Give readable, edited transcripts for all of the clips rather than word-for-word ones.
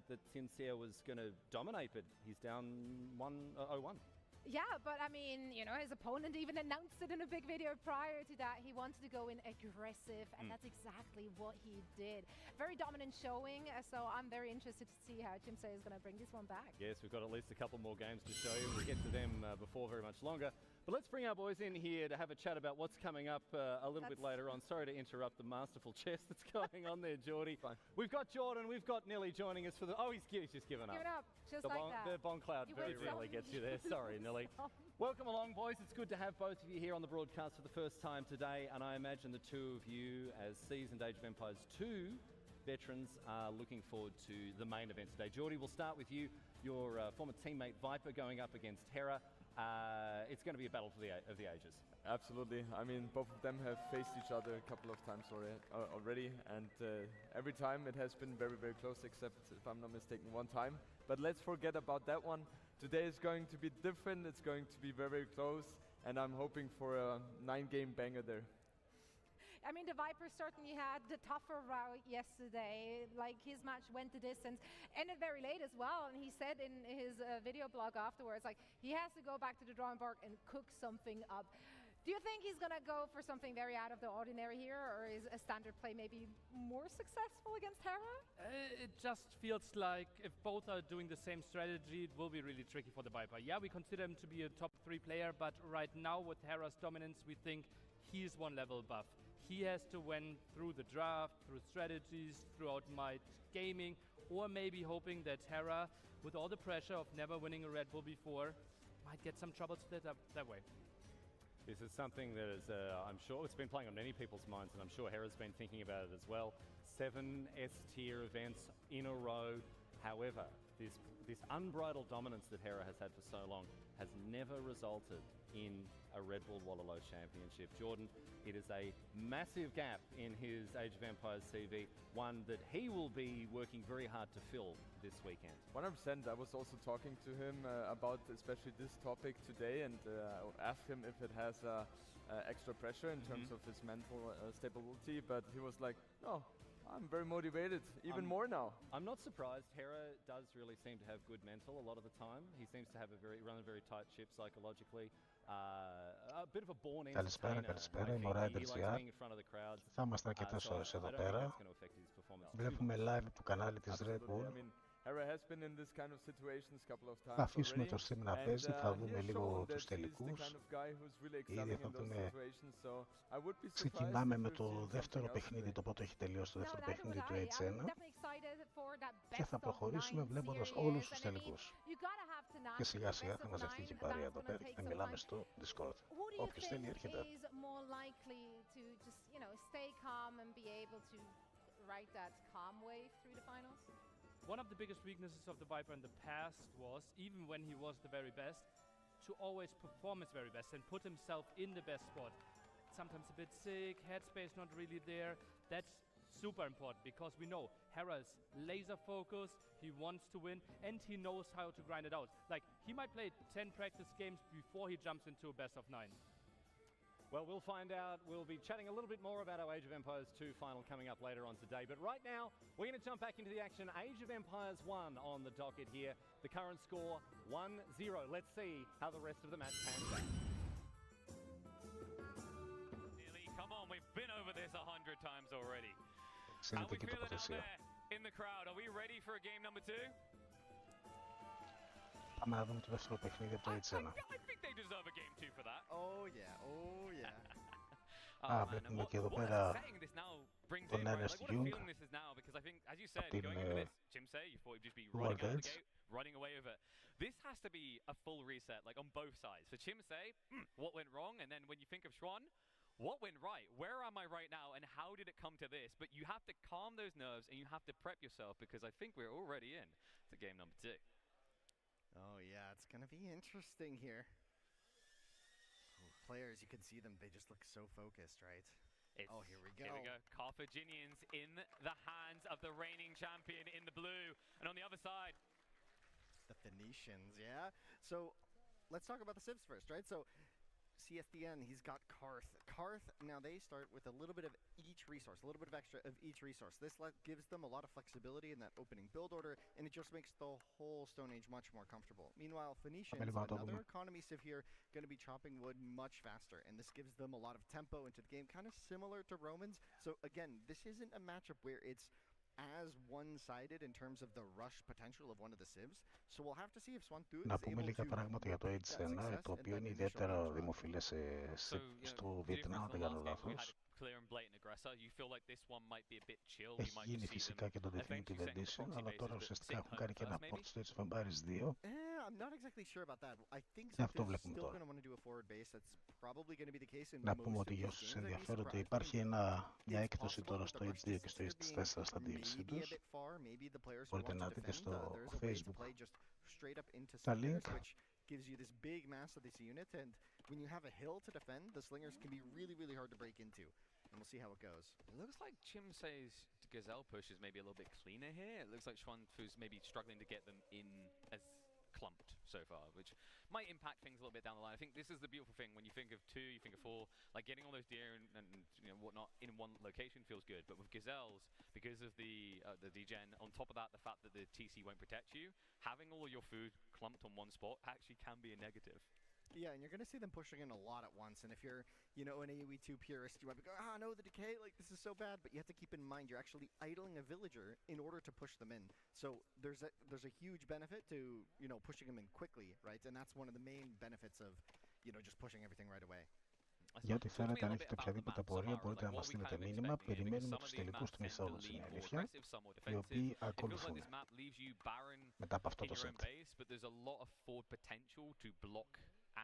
that Sincere was going to dominate, but he's down 0-1. Yeah, but I mean, you know, his opponent even announced it in a big video prior to that. He wanted to go in aggressive, and that's exactly what he did. Very dominant showing, so I'm very interested to see how Chimse is going to bring this one back. Yes, we've got at least a couple more games to show you. We'll get to them before very much longer. But let's bring our boys in here to have a chat about what's coming up a little bit later on. Sorry to interrupt the masterful chess that's going on there, Geordie. Fine. We've got Jordan, we've got Nelly joining us for the... Oh, he's just given up. Given up, just like that. The Bon Cloud very rarely gets you there. Sorry, Nelly. Welcome along, boys. It's good to have both of you here on the broadcast for the first time today, and I imagine the two of you, as seasoned Age of Empires 2 veterans, are looking forward to the main event today. Geordie, we'll start with you. Your former teammate Viper going up against Hera. It's going to be a battle of the ages. Absolutely. I mean, both of them have faced each other a couple of times already, and every time it has been very, very close, except, if I'm not mistaken, one time. But let's forget about that one. Today is going to be different. It's going to be very, very close, and I'm hoping for a 9-game banger there. I mean, the Viper certainly had the tougher route yesterday. Like, his match went the distance, ended very late as well. And he said in his video blog afterwards, like, he has to go back to the drawing board and cook something up. Do you think he's going to go for something very out of the ordinary here, or is a standard play maybe more successful against Hera? It just feels like if both are doing the same strategy, it will be really tricky for the Viper. Yeah, we consider him to be a top 3 player, but right now with Hera's dominance, we think he's one level above. He has to win through the draft, through strategies, throughout Might Gaming, or maybe hoping that Hera, with all the pressure of never winning a Red Bull before, might get some trouble split up that way. This is something that is, I'm sure, it's been playing on many people's minds, and I'm sure Hera's been thinking about it as well. 7 S-tier events in a row. However, this unbridled dominance that Hera has had for so long has never resulted in a RedBull Wololo championship. Jordan, it is a massive gap in his Age of Empires CV, one that he will be working very hard to fill this weekend. 100%. I was also talking to him about especially this topic today, and asked him if it has extra pressure in terms of his mental stability, but he was like, no. I'm very motivated, even more now. I'm not surprised. Hera does really seem to have good mental a lot of the time. He seems to have run a very tight ship psychologically. A bit of a born entertainer. Καλησπέρα, είμαι ο RedBull. Θα είμαστε αρκετές ώρες εδώ πέρα. Βλέπουμε live του κανάλι της RedBull. Θα αφήσουμε το stream να παίζει, θα δούμε λίγο τους τελικούς. Ήδη θα δούμε. Ξεκινάμε με το δεύτερο παιχνίδι, το πρώτο έχει τελειώσει το δεύτερο παιχνίδι του H1 και θα προχωρήσουμε βλέποντας όλους τους τελικούς. Και σιγά σιγά θα μαζευτεί και η παρέα εδώ πέρα και θα μιλάμε στο Discord. Όποιος θέλει έρχεται. One of the biggest weaknesses of the Viper in the past was, even when he was the very best, to always perform his very best and put himself in the best spot. Sometimes a bit sick, headspace not really there. That's super important because we know Hera is laser focused, he wants to win, and he knows how to grind it out. Like, he might play 10 practice games before he jumps into a best of 9. Well, we'll find out. We'll be chatting a little bit more about our Age of Empires 2 final coming up later on today. But right now, we're going to jump back into the action. Age of Empires 1 on the docket here. The current score, 1-0. Let's see how the rest of the match pans out. Come on, we've been over this 100 times already. How we feeling out there in the crowd? Are we ready for a game number 2? Πάμε να δούμε το δεύτερο παιχνίδι από το H1. I think they deserve a game 2 for that. Oh yeah, oh yeah. Βλέπουμε και εδώ πέρα τον Ernest Young από την World Edge. Running away with it. This has to be a full reset, like on both sides. For Chimse, what went wrong? And then when you think of Schwan, what went right? Where am I right now? And how did it come to this? But you have to calm those nerves and you have to prep yourself because I think we're already in to game number 2. Oh yeah, it's gonna be interesting here. Oh, players, you can see them, they just look so focused, right? Oh, here we go. Here we go. Carthaginians in the hands of the reigning champion in the blue. And on the other side, the Phoenicians, yeah? So let's talk about the Civs first, right? So CSDN, he's got Karth. Karth, now they start with a little bit of each resource, a little bit of extra of each resource. This gives them a lot of flexibility in that opening build order, and it just makes the whole Stone Age much more comfortable. Meanwhile, Phoenicians, another economy civ here, going to be chopping wood much faster, and this gives them a lot of tempo into the game, kind of similar to Romans. So again, this isn't a matchup where it's as one-sided in terms of the rush potential of one of the civs. So we'll have to see if Swantu is Να πούμε able λίγα to πράγματα για το H1, το οποίο είναι ιδιαίτερα δημοφιλές στο Βιετνάμ, αν δεν κάνω λάθος. Έχει γίνει φυσικά και το Definitive Edition, αλλά τώρα ουσιαστικά έχουν κάνει και ένα port στο Age of Empires 2. Και αυτό βλέπουμε τώρα. Να πούμε ότι για όσους ενδιαφέρονται υπάρχει μια έκδοση τώρα στο H2 και στο H4 στα DLC τους. Μπορείτε να δείτε στο Facebook τα link. Gives you this big mass of this unit, and when you have a hill to defend, the slingers can be really, really hard to break into. And we'll see how it goes. It looks like Chimsei's Gazelle push is maybe a little bit cleaner here. It looks like Xuanfu's maybe struggling to get them in as clumped so far, which might impact things a little bit down the line. I think this is the beautiful thing. When you think of 2, you think of 4, like getting all those deer and you know whatnot in one location feels good. But with Gazelles, because of the degen, on top of that, the fact that the TC won't protect you, having all of your food clumped on one spot actually can be a negative. Yeah, and you're going to see them pushing in a lot at once. And if you're, you know, an AoE 2 purist, you might be going, no, the decay, like, this is so bad. But you have to keep in mind, you're actually idling a villager in order to push them in. So there's a huge benefit to, you know, pushing them in quickly, right? And that's one of the main benefits of, you know, just pushing everything right away. Για ό,τι θέλετε, αν έχετε οποιαδήποτε απορία, μπορείτε να μας στείλετε μήνυμα. Περιμένουμε τους τελικούς του Method, είναι η αλήθεια, οι οποίοι ακολουθούν μετά από αυτό το set.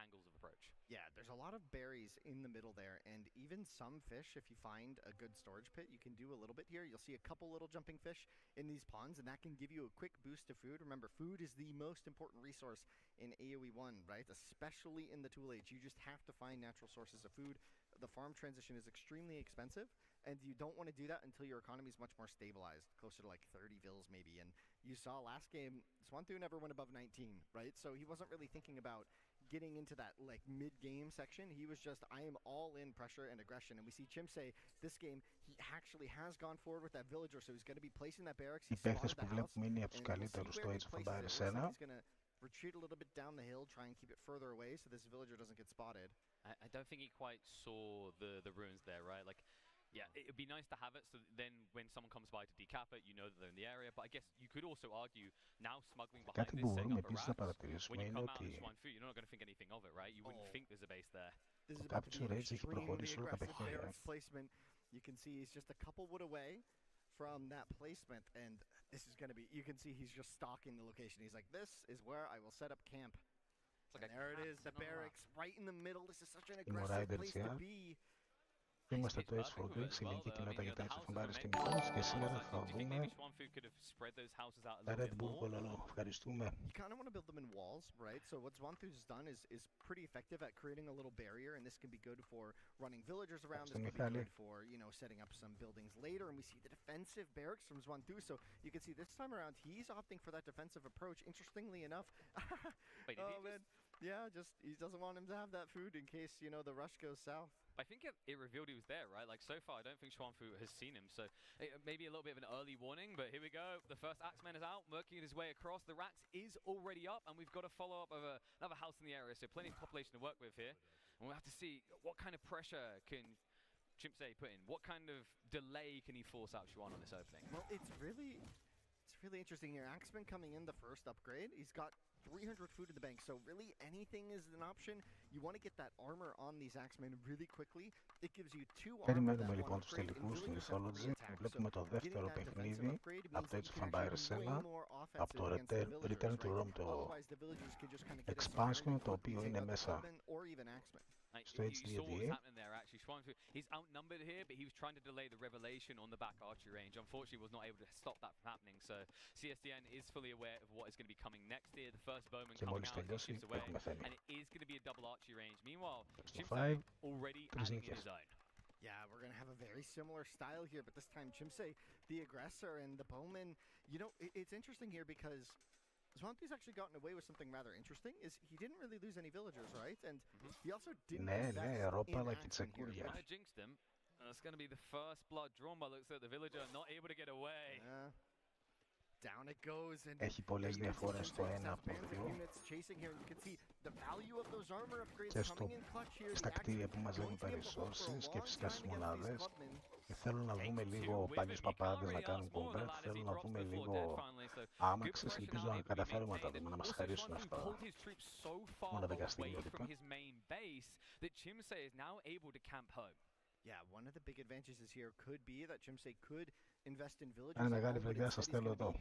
Angles of approach. Yeah, there's a lot of berries in the middle there, and even some fish, if you find a good storage pit, you can do a little bit here. You'll see a couple little jumping fish in these ponds, and that can give you a quick boost of food. Remember, food is the most important resource in AoE 1, right? Especially in the Tool Age. You just have to find natural sources of food. The farm transition is extremely expensive, and you don't want to do that until your economy is much more stabilized, closer to like 30 vills maybe. And you saw last game, Swantu never went above 19, right? So he wasn't really thinking about getting into that like mid-game section. He was just, I am all in pressure and aggression. And we see Chimsei this game, he actually has gone forward with that villager, so he's going to be placing that barracks. Οι παίκτες που βλέπουμε είναι από τους καλύτερους στο Age of Empires 1. He's going to retreat a little bit down the hill, try and keep it further away so this villager doesn't get spotted. I don't think he quite saw the ruins there, right? Like, yeah, it would be nice to have it, so then when someone comes by to decap it, you know that they're in the area. But I guess you could also argue, now smuggling behind this, setting up a rat, when you come out of Swanfu, you're not going to think anything of it, right? You wouldn't think there's a base there. This is about to be an extremely aggressive barracks placement. You can see he's just a couple wood away from that placement, and this is going to be, you can see he's just stalking the location. He's like, this is where I will set up camp. And there it is, the barracks right in the middle. This is such an aggressive place to be. Είμαστε το H4 η ελληνική κοινότητα για τα Age of Empires και Mythos και σήμερα θα δούμε τα RedBull Wololo. Ευχαριστούμε. You kind of want to build them in walls, right? So what Swantu's done is pretty effective at creating a little barrier, and this can be good for running villagers around. This can be good for, you know, setting up some buildings later, and we see the defensive barracks from Swantu. So you can see this time around, he's opting for that defensive approach. Interestingly enough, wait, oh man, yeah, just he doesn't want him to have that food in case, you know, the rush goes south. I think it revealed he was there, right? Like, so far, I don't think Xuanfu has seen him, so maybe a little bit of an early warning, but here we go. The first Axeman is out, working his way across. The Rax is already up, and we've got a follow-up of another house in the area, so plenty of population to work with here. And we'll have to see what kind of pressure can Chimsei put in. What kind of delay can he force out Xuan on this opening? Well, it's really interesting here. Axeman coming in the first upgrade. He's got 300 food in the bank, so really anything is an option. You want to get that armor on these Axemen really quickly. It gives you 2 armor. Περιμένουμε λοιπόν τους τελικούς του Mythology. Βλέπουμε το δεύτερο παιχνίδι από το Age of Empires 1, από το Return to Rome, το expansion, το οποίο είναι μέσα στο HD. He's outnumbered here, but he was trying to delay the revelation on the back archery range. Unfortunately, was not able to stop that from happening. So CSDN is fully aware of what is going to be coming next here. The first bowman coming out, he shifts away, and it is going to be a double archery range. Meanwhile, Chimsei already adding in his own. Yeah, we're going to have a very similar style here, but this time Chimsei, the aggressor, and the bowman. You know, it's interesting here because Zwantu's actually gotten away with something rather interesting, is he didn't really lose any villagers, right? And he also didn't invest in action here. I jinxed him. It's going to be the first blood drawn by looks at the villager, not able to get away. Down it goes, and έχει πολλές διαφορές στο 1 από το 2 και στα κτίρια που μαζεύουν τα resources και φυσικά στις μονάδες. Θέλω να δούμε λίγο παλιούς παπάδες να κάνουν convert, θέλω να δούμε λίγο άμαξες, ελπίζω να καταφέρουμε να τα δούμε, να μας χαρίσουν αυτά μοναδικά στιγμιότυπα. Yeah, one of the big advantages here could be that Chimse could invest in villages. Eine μεγάλη βραδιά σας θέλω εδώ.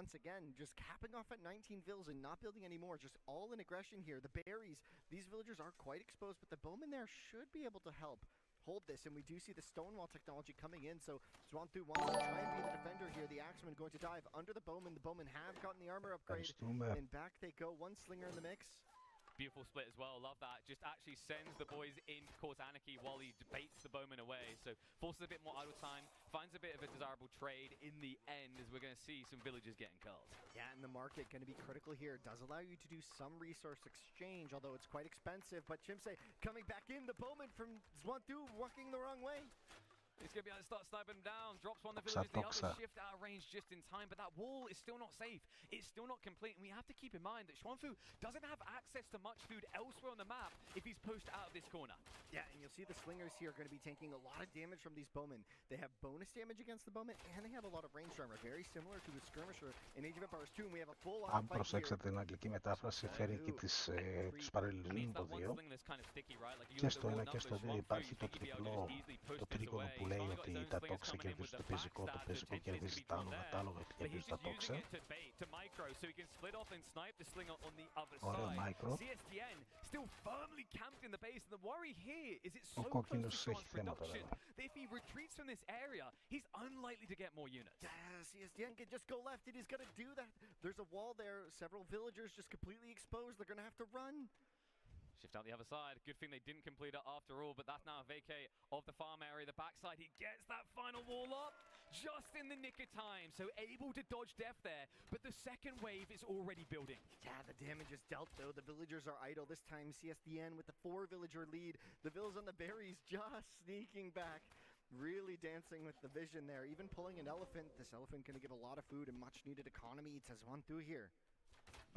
Once again, just capping off at 19 vills and not building any more, just all in aggression here. The berries, these villagers are quite exposed, but the bowman there should be able to help hold this, and we do see the stonewall technology coming in, so Zwantu wants to try and be the defender here. The axeman going to dive under the bowman have gotten the armor upgrade, and back they go, one slinger in the mix. Beautiful split as well, love that. Just actually sends the boys in to cause anarchy while he debates the bowman away. So forces a bit more idle time, finds a bit of a desirable trade in the end as we're going to see some villagers getting killed. Yeah, and the market going to be critical here. It does allow you to do some resource exchange, although it's quite expensive. But Chimse coming back in, the bowman from Zwantu walking the wrong way. He's going to be able to start sniping them down. Drops one of the villagers. The other shift out of range just in time. But that wall is still not safe. It's still not complete. And we have to keep in mind that Xuanfu doesn't have access to much food elsewhere on the map if he's pushed out of this corner. Yeah, and you'll see the slingers here are going to be taking a lot of damage from these bowmen. They have bonus damage against the bowmen, and they have a lot of range armor. Very similar to the skirmisher in Age of Empires 2. And we have a full-on fight here. Αν προσέξετε την αγγλική μετάφραση, φέρει και τους παραλληλισμούς το 2. Και στο 1 και στο 2 υπάρχει το τριπλό, το τρίγωνο που λέει ότι τα τόξα κερδίζουν το πεζικό κερδίζει τα άλογα, τα άλογα κερδίζουν τα τόξα. Ωραίο micro. Ο κόκκινος έχει θέματα βέβαια. If he retreats from this area, he's unlikely to get more units. Yeah, CSDN can just go left and he's going to do that. There's a wall there, several villagers just completely exposed. They're going to have to run. Shift out the other side. Good thing they didn't complete it after all, but that's now a vacate of the farm area. The backside, he gets that final wall up just in the nick of time. So able to dodge death there, but the second wave is already building. Yeah, the damage is dealt though. The villagers are idle. This time CSDN with the 4-villager lead. The vills on the berries just sneaking back. Really dancing with the vision there. Even pulling an elephant. This elephant going to give a lot of food and much needed economy. It says one through here.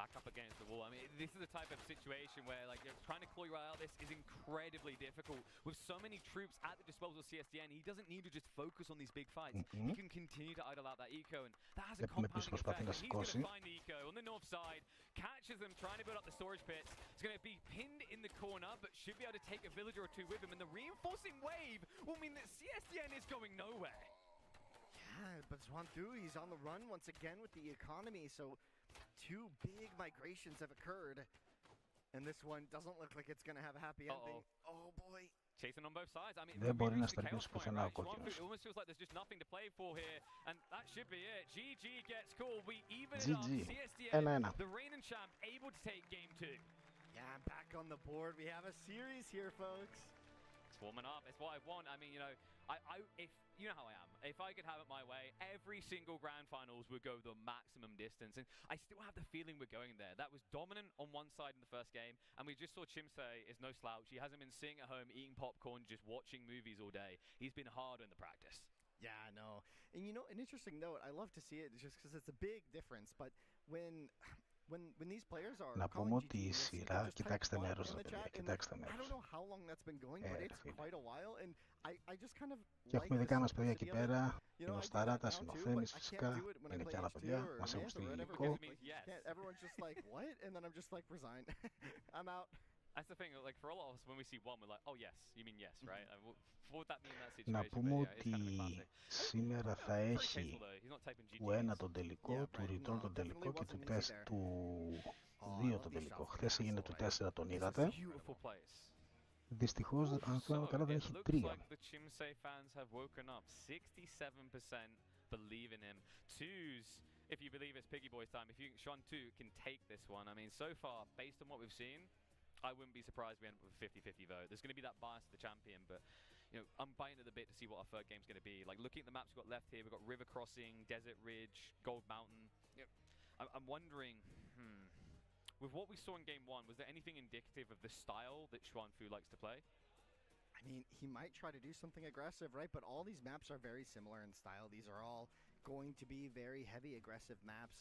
Back up against the wall. I mean, this is the type of situation where, like, you're trying to claw your way out of this is incredibly difficult. With so many troops at the disposal of CSDN, he doesn't need to just focus on these big fights. He can continue to idle out that eco, and that has a compounding effect. He's going to find the eco on the north side, catches them trying to build up the storage pits. He's going to be pinned in the corner, but should be able to take a villager or two with him, and the reinforcing wave will mean that CSDN is going nowhere. Yeah, but Zwantu, he's on the run once again with the economy, so 2 big migrations have occurred, and this one doesn't look like it's going to have a happy ending. Oh boy. Chasing on both sides. I mean, δεν μπορεί να στερνίσει πουθενά ο κόκκινος. It almost feels like there's just nothing to play for here, and that should be it. GG gets called. We even it up. CSDN, the reigning champ, able to take game 2. Yeah, back on the board. We have a series here, folks. It's warming up. It's what I want. I mean, you know, if you know how I am. If I could have it my way, every single grand finals would go the maximum distance, and I still have the feeling we're going there. That was dominant on one side in the first game, and we just saw Chimse is no slouch. He hasn't been sitting at home eating popcorn, just watching movies all day. He's been hard in the practice. Yeah, I know. And you know, an interesting note, I love to see it just because it's a big difference, but when these players are να πούμε ότι η σειρά, κοιτάξτε μέρος, κοιτάξτε μέρος. Και έχουμε δικά μας παιδιά εκεί πέρα, είναι ο Σταράτας, είναι ο Θέμης φυσικά, είναι και άλλα παιδιά, μας έχουν στείλει υλικό. That's the thing, like for a lot of us, when we see one, we're like, oh yes, you mean yes, right? What would that mean in that situation? Να πούμε ότι σήμερα θα έχει ο 1 τον τελικό, του Retold τον τελικό και του 2 τον τελικό. Χθες έγινε του 4, τον είδατε. Δυστυχώς, αν θυμάμαι καλά, δεν έχει 3. If you believe it's Piggy Boys time, if you Xuantu can take this one, I mean, so far, based on what we've seen, I wouldn't be surprised we end up with a 50-50 vote. There's going to be that bias to the champion, but you know, I'm biting at the bit to see what our third game's going to be. Like looking at the maps we've got left here, we've got River Crossing, Desert Ridge, Gold Mountain. You know, I'm wondering, with what we saw in game 1, was there anything indicative of the style that Xuanfu likes to play? I mean, he might try to do something aggressive, right? But all these maps are very similar in style. These are all going to be very heavy aggressive maps.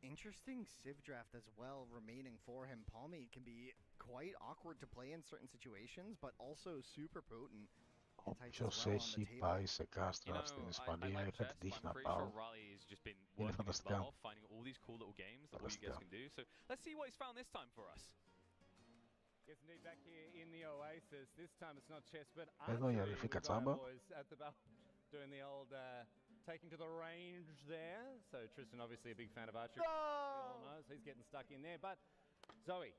Interesting Civ draft as well remaining for him. Palmy can be quite awkward to play in certain situations, but also super potent. Όποιος έχει πάει σε κάστρα στην Ισπανία, είχα την τύχη να πάω. Είναι φανταστικά. Εδώ η αδελφή Κατσάμπα. Taking to the range there. So Tristan obviously a big fan of archery. We all know, so he's getting stuck in there. But Zoe,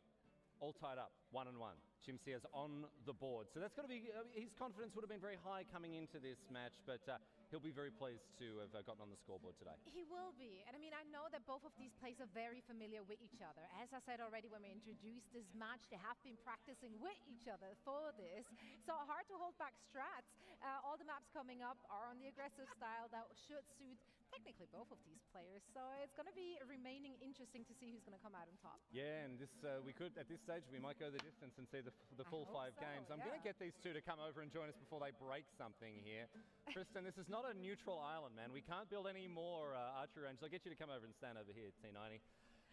all tied up, 1-1. Chimsia's on the board. So that's got to be, his confidence would have been very high coming into this match, but he'll be very pleased to have gotten on the scoreboard today. He will be. And I mean, I know that both of these players are very familiar with each other. As I said already when we introduced this match, they have been practicing with each other for this. So hard to hold back strats. All the maps coming up are on the aggressive style that should suit technically both of these players. So it's going to be remaining interesting to see who's going to come out on top. Yeah, and this we could, at this stage, we might go the distance and see the full 5 games. I'm going to get these two to come over and join us before they break something here. Tristan, this is not a neutral island, man. We can't build any more archery ranges. I'll get you to come over and stand over here, T90.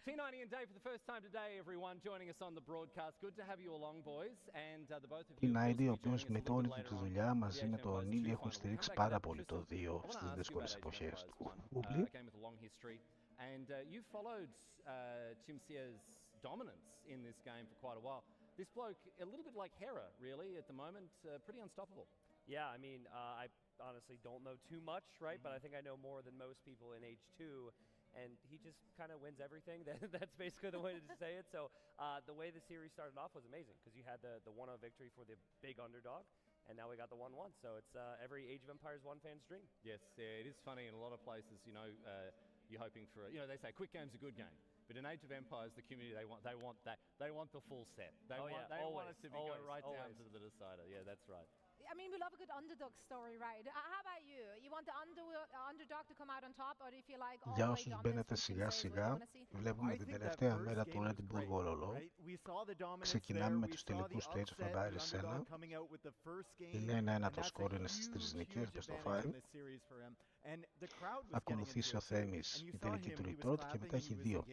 T90 and Dave for the first time today, everyone, joining us on the broadcast. Good to have you along, boys. And the both of you... T90, ο οποίος με όλη του τη δουλειά μαζί με τον Νίλη έχουν στηρίξει πάρα πολύ το 2 στις δύσκολες εποχές του. And you followed Chimsia's dominance in this game for quite a while. This bloke, a little bit like Hera, really, at the moment, pretty unstoppable. Yeah, I mean, I honestly don't know too much, right? But I think I know more than most people in H2. And he just kind of wins everything. That's basically the way to say it. So the way the series started off was amazing because you had the 1-0 victory for the big underdog. And now we got the 1-1. So it's every Age of Empires 1 fan's dream. Yes, yeah, it is funny in a lot of places, you know, you're hoping for, you know, they say a quick game's a good game. But in Age of Empires, the community, they want the full set. They want it to go right down to the decider. Yeah, that's right. I mean, we love a good underdog story, right? How about you? You want the underdog to come out on top, or do you feel like... Για όσους μπαίνετε σιγά σιγά, βλέπουμε την τελευταία μέρα του RedBull Wololo. Ξεκινάμε με τους τελικούς του Age of Empires 1. Είναι 1-1 το σκορ, είναι στις 3 νίκες, best of 5. Ακολουθήσει ο TheMist, η τελική του Retold και μετά έχει 2.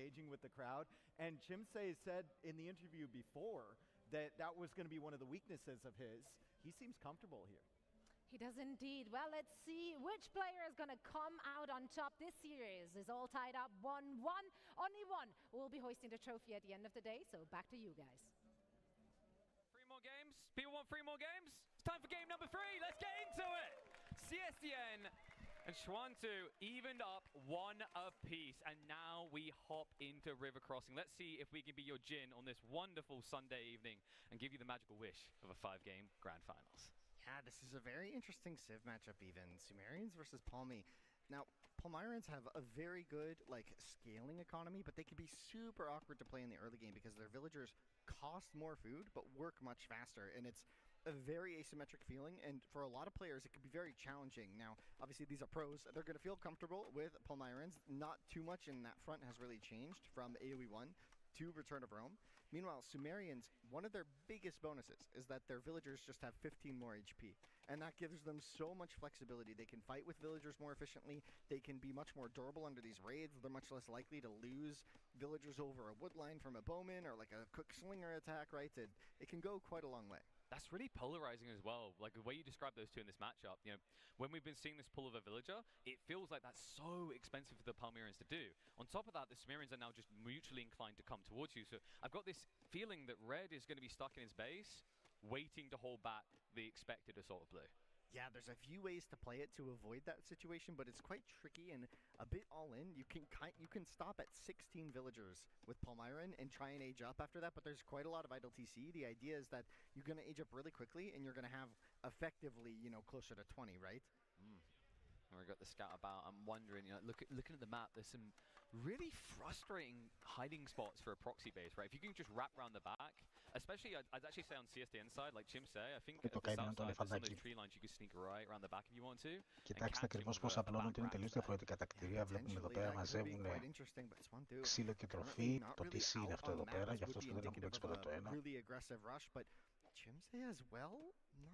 That was going to be one of the weaknesses of his. He seems comfortable here. He does indeed. Well, let's see which player is going to come out on top. This series is all tied up 1-1. Only one will be hoisting the trophy at the end of the day, so back to you guys. 3 more games? People want 3 more games? It's time for game number 3. Let's get into it. CSDN and Xuanfu evened up 1 apiece, and now we hop into River Crossing. Let's see if we can be your Jin on this wonderful Sunday evening and give you the magical wish of a 5-game grand finals. Yeah, this is a very interesting Civ matchup even. Sumerians versus Palmy. Now, Palmyrans have a very good, like, scaling economy, but they can be super awkward to play in the early game because their villagers cost more food but work much faster, and it's a very asymmetric feeling, and for a lot of players it can be very challenging. Now, obviously these are pros. They're going to feel comfortable with Palmyrans. Not too much in that front has really changed from AoE 1 to Return of Rome. Meanwhile, Sumerians, one of their biggest bonuses is that their villagers just have 15 more HP. And that gives them so much flexibility. They can fight with villagers more efficiently. They can be much more durable under these raids. They're much less likely to lose villagers over a wood line from a bowman or like a quick slinger attack, right? It can go quite a long way. That's really polarizing as well. Like the way you describe those two in this matchup, you know, when we've been seeing this pull of a villager, it feels like that's so expensive for the Palmyrans to do. On top of that, the Sumerians are now just mutually inclined to come towards you. So I've got this feeling that Red is going to be stuck in his base, waiting to hold back the expected assault of blue. Yeah, there's a few ways to play it to avoid that situation, but it's quite tricky and a bit all in. You can stop at 16 villagers with Palmyran and try and age up after that, but there's quite a lot of idle TC. The idea is that you're going to age up really quickly and you're going to have effectively, you know, closer to 20, right? We got the scout about. I'm wondering, you know, looking at the map, there's some really frustrating hiding spots for a proxy base, right? If you can just wrap around the back, Especially, I'd actually say on CSDN side, like Chim say, I think at the south side, some of the tree lines you could sneak right around the back if you want to. Κοιτάξτε ακριβώς πώς απλώνουν ότι είναι τελείως διαφορετικά τα κτίρια. Βλέπουμε εδώ πέρα μαζεύουν ξύλο και τροφή. Το TC είναι αυτό εδώ πέρα, για αυτούς που δεν έχουν παίξει ποτέ το ένα. Chimse as well,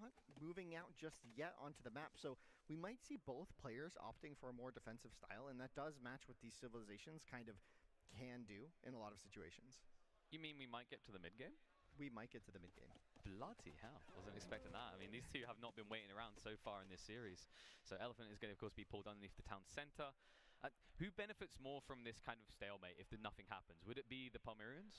not moving out just yet onto the map, so we might see both players opting for a more defensive style, and that does match what these civilizations kind of can do in a lot of situations. You mean we might get to the mid-game? We might get to the mid-game. Bloody hell, wasn't expecting that. I mean, these two have not been waiting around so far in this series. So Elephant is going to, of course, be pulled underneath the town centre. Who benefits more from this kind of stalemate if nothing happens? Would it be the Palmyrians?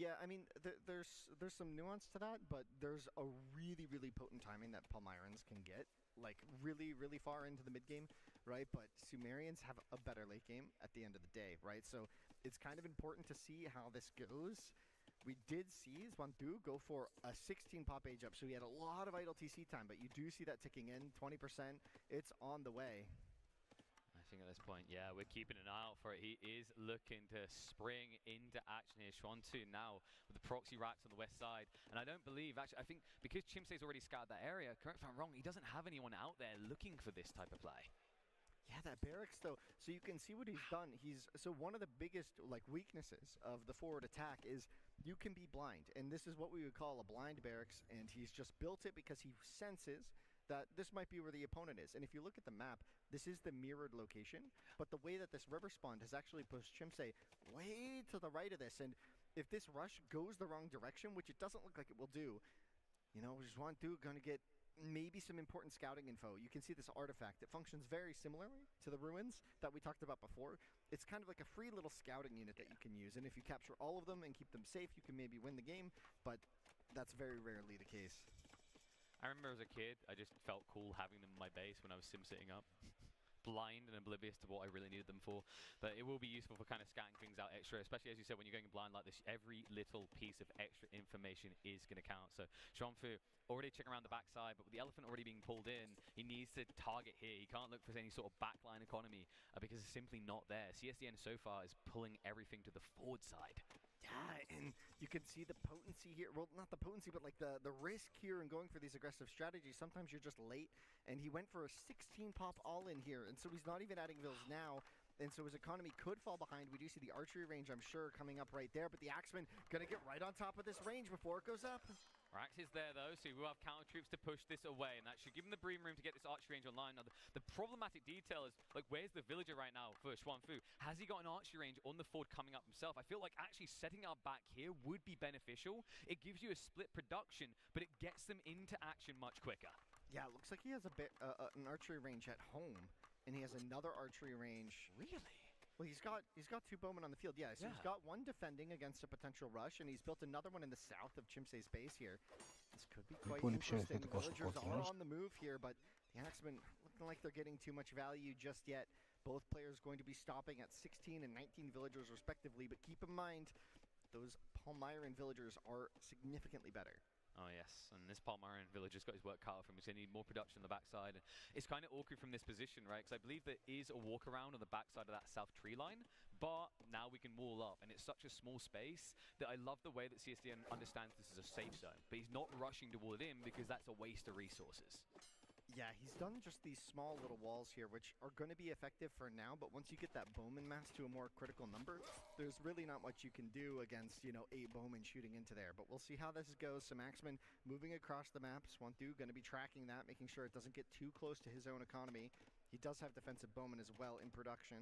Yeah, I mean, there's some nuance to that, but there's a really potent timing that Palmyrans can get, like really far into the mid-game, right? But Sumerians have a better late game at the end of the day, right? So it's kind of important to see how this goes. We did see Zwantu go for a 16 pop age up, so he had a lot of idle TC time, but you do see that ticking in, 20%, it's on the way. I think at this point, yeah, we're keeping an eye out for it. He is looking to spring into action here. Schwantu now with the proxy racks on the west side. And I don't believe, actually, I think because Chimse's already scouted that area, correct if I'm wrong, he doesn't have anyone out there looking for this type of play. Yeah, that barracks though, so you can see what he's done. So one of the biggest weaknesses of the forward attack is you can be blind, and this is what we would call a blind barracks, and he's just built it because he senses that this might be where the opponent is. And if you look at the map, this is the mirrored location, but the way that this river spawned has actually pushed Chimse way to the right of this, and if this rush goes the wrong direction, which it doesn't look like it will do, you know, Zwantu gonna get maybe some important scouting info. You can see this artifact. It functions very similarly to the ruins that we talked about before. It's kind of like a free little scouting unit that you can use, and if you capture all of them and keep them safe, you can maybe win the game, but that's very rarely the case. I remember as a kid, I just felt cool having them in my base when I was sim sitting up. Blind and oblivious to what I really needed them for. But it will be useful for kind of scouting things out extra, especially as you said, when you're going blind like this, every little piece of extra information is going to count. So Xuanfu already checking around the backside, but with the elephant already being pulled in, he needs to target here. He can't look for any sort of backline economy because it's simply not there. CSDN so far is pulling everything to the forward side. Yeah, and you can see the potency here. Well, not the potency, but like the risk here in going for these aggressive strategies. Sometimes you're just late, and he went for a 16 pop all in here, and so he's not even adding vills now, and so his economy could fall behind. We do see the archery range, I'm sure, coming up right there, but the Axeman gonna get right on top of this range before it goes up. Rax is there though, so we will have counter troops to push this away, and that should give him the breathing room to get this archery range online. Now, the problematic detail is, like, where's the villager right now for Xuanfu? Has he got an archery range on the ford coming up himself? I feel like actually setting up back here would be beneficial. It gives you a split production, but it gets them into action much quicker. Yeah, it looks like he has an archery range at home, and he has another archery range. Really? Well, he's got two bowmen on the field, yeah. So he's got one defending against a potential rush, and he's built another one in the south of Chimse's base here. This could be quite interesting. Villagers are on the move here, but the Axemen looking like they're getting too much value just yet. Both players going to be stopping at 16 and 19 villagers respectively, but keep in mind, those Palmyran villagers are significantly better. Oh yes, and this Palmyran villager's got his work cut out for him. He's going to need more production on the backside. And it's kind of awkward from this position, right? Because I believe there is a walk around on the backside of that south tree line, but now we can wall up, and it's such a small space that I love the way that CSDN understands this is a safe zone. But he's not rushing to wall it in because that's a waste of resources. Yeah, he's done just these small little walls here, which are going to be effective for now, but once you get that bowman mass to a more critical number, there's really not much you can do against, you know, 8 bowmen shooting into there. But we'll see how this goes. Some Axemen moving across the map. Swantu going to be tracking that, making sure it doesn't get too close to his own economy. He does have defensive bowmen as well in production.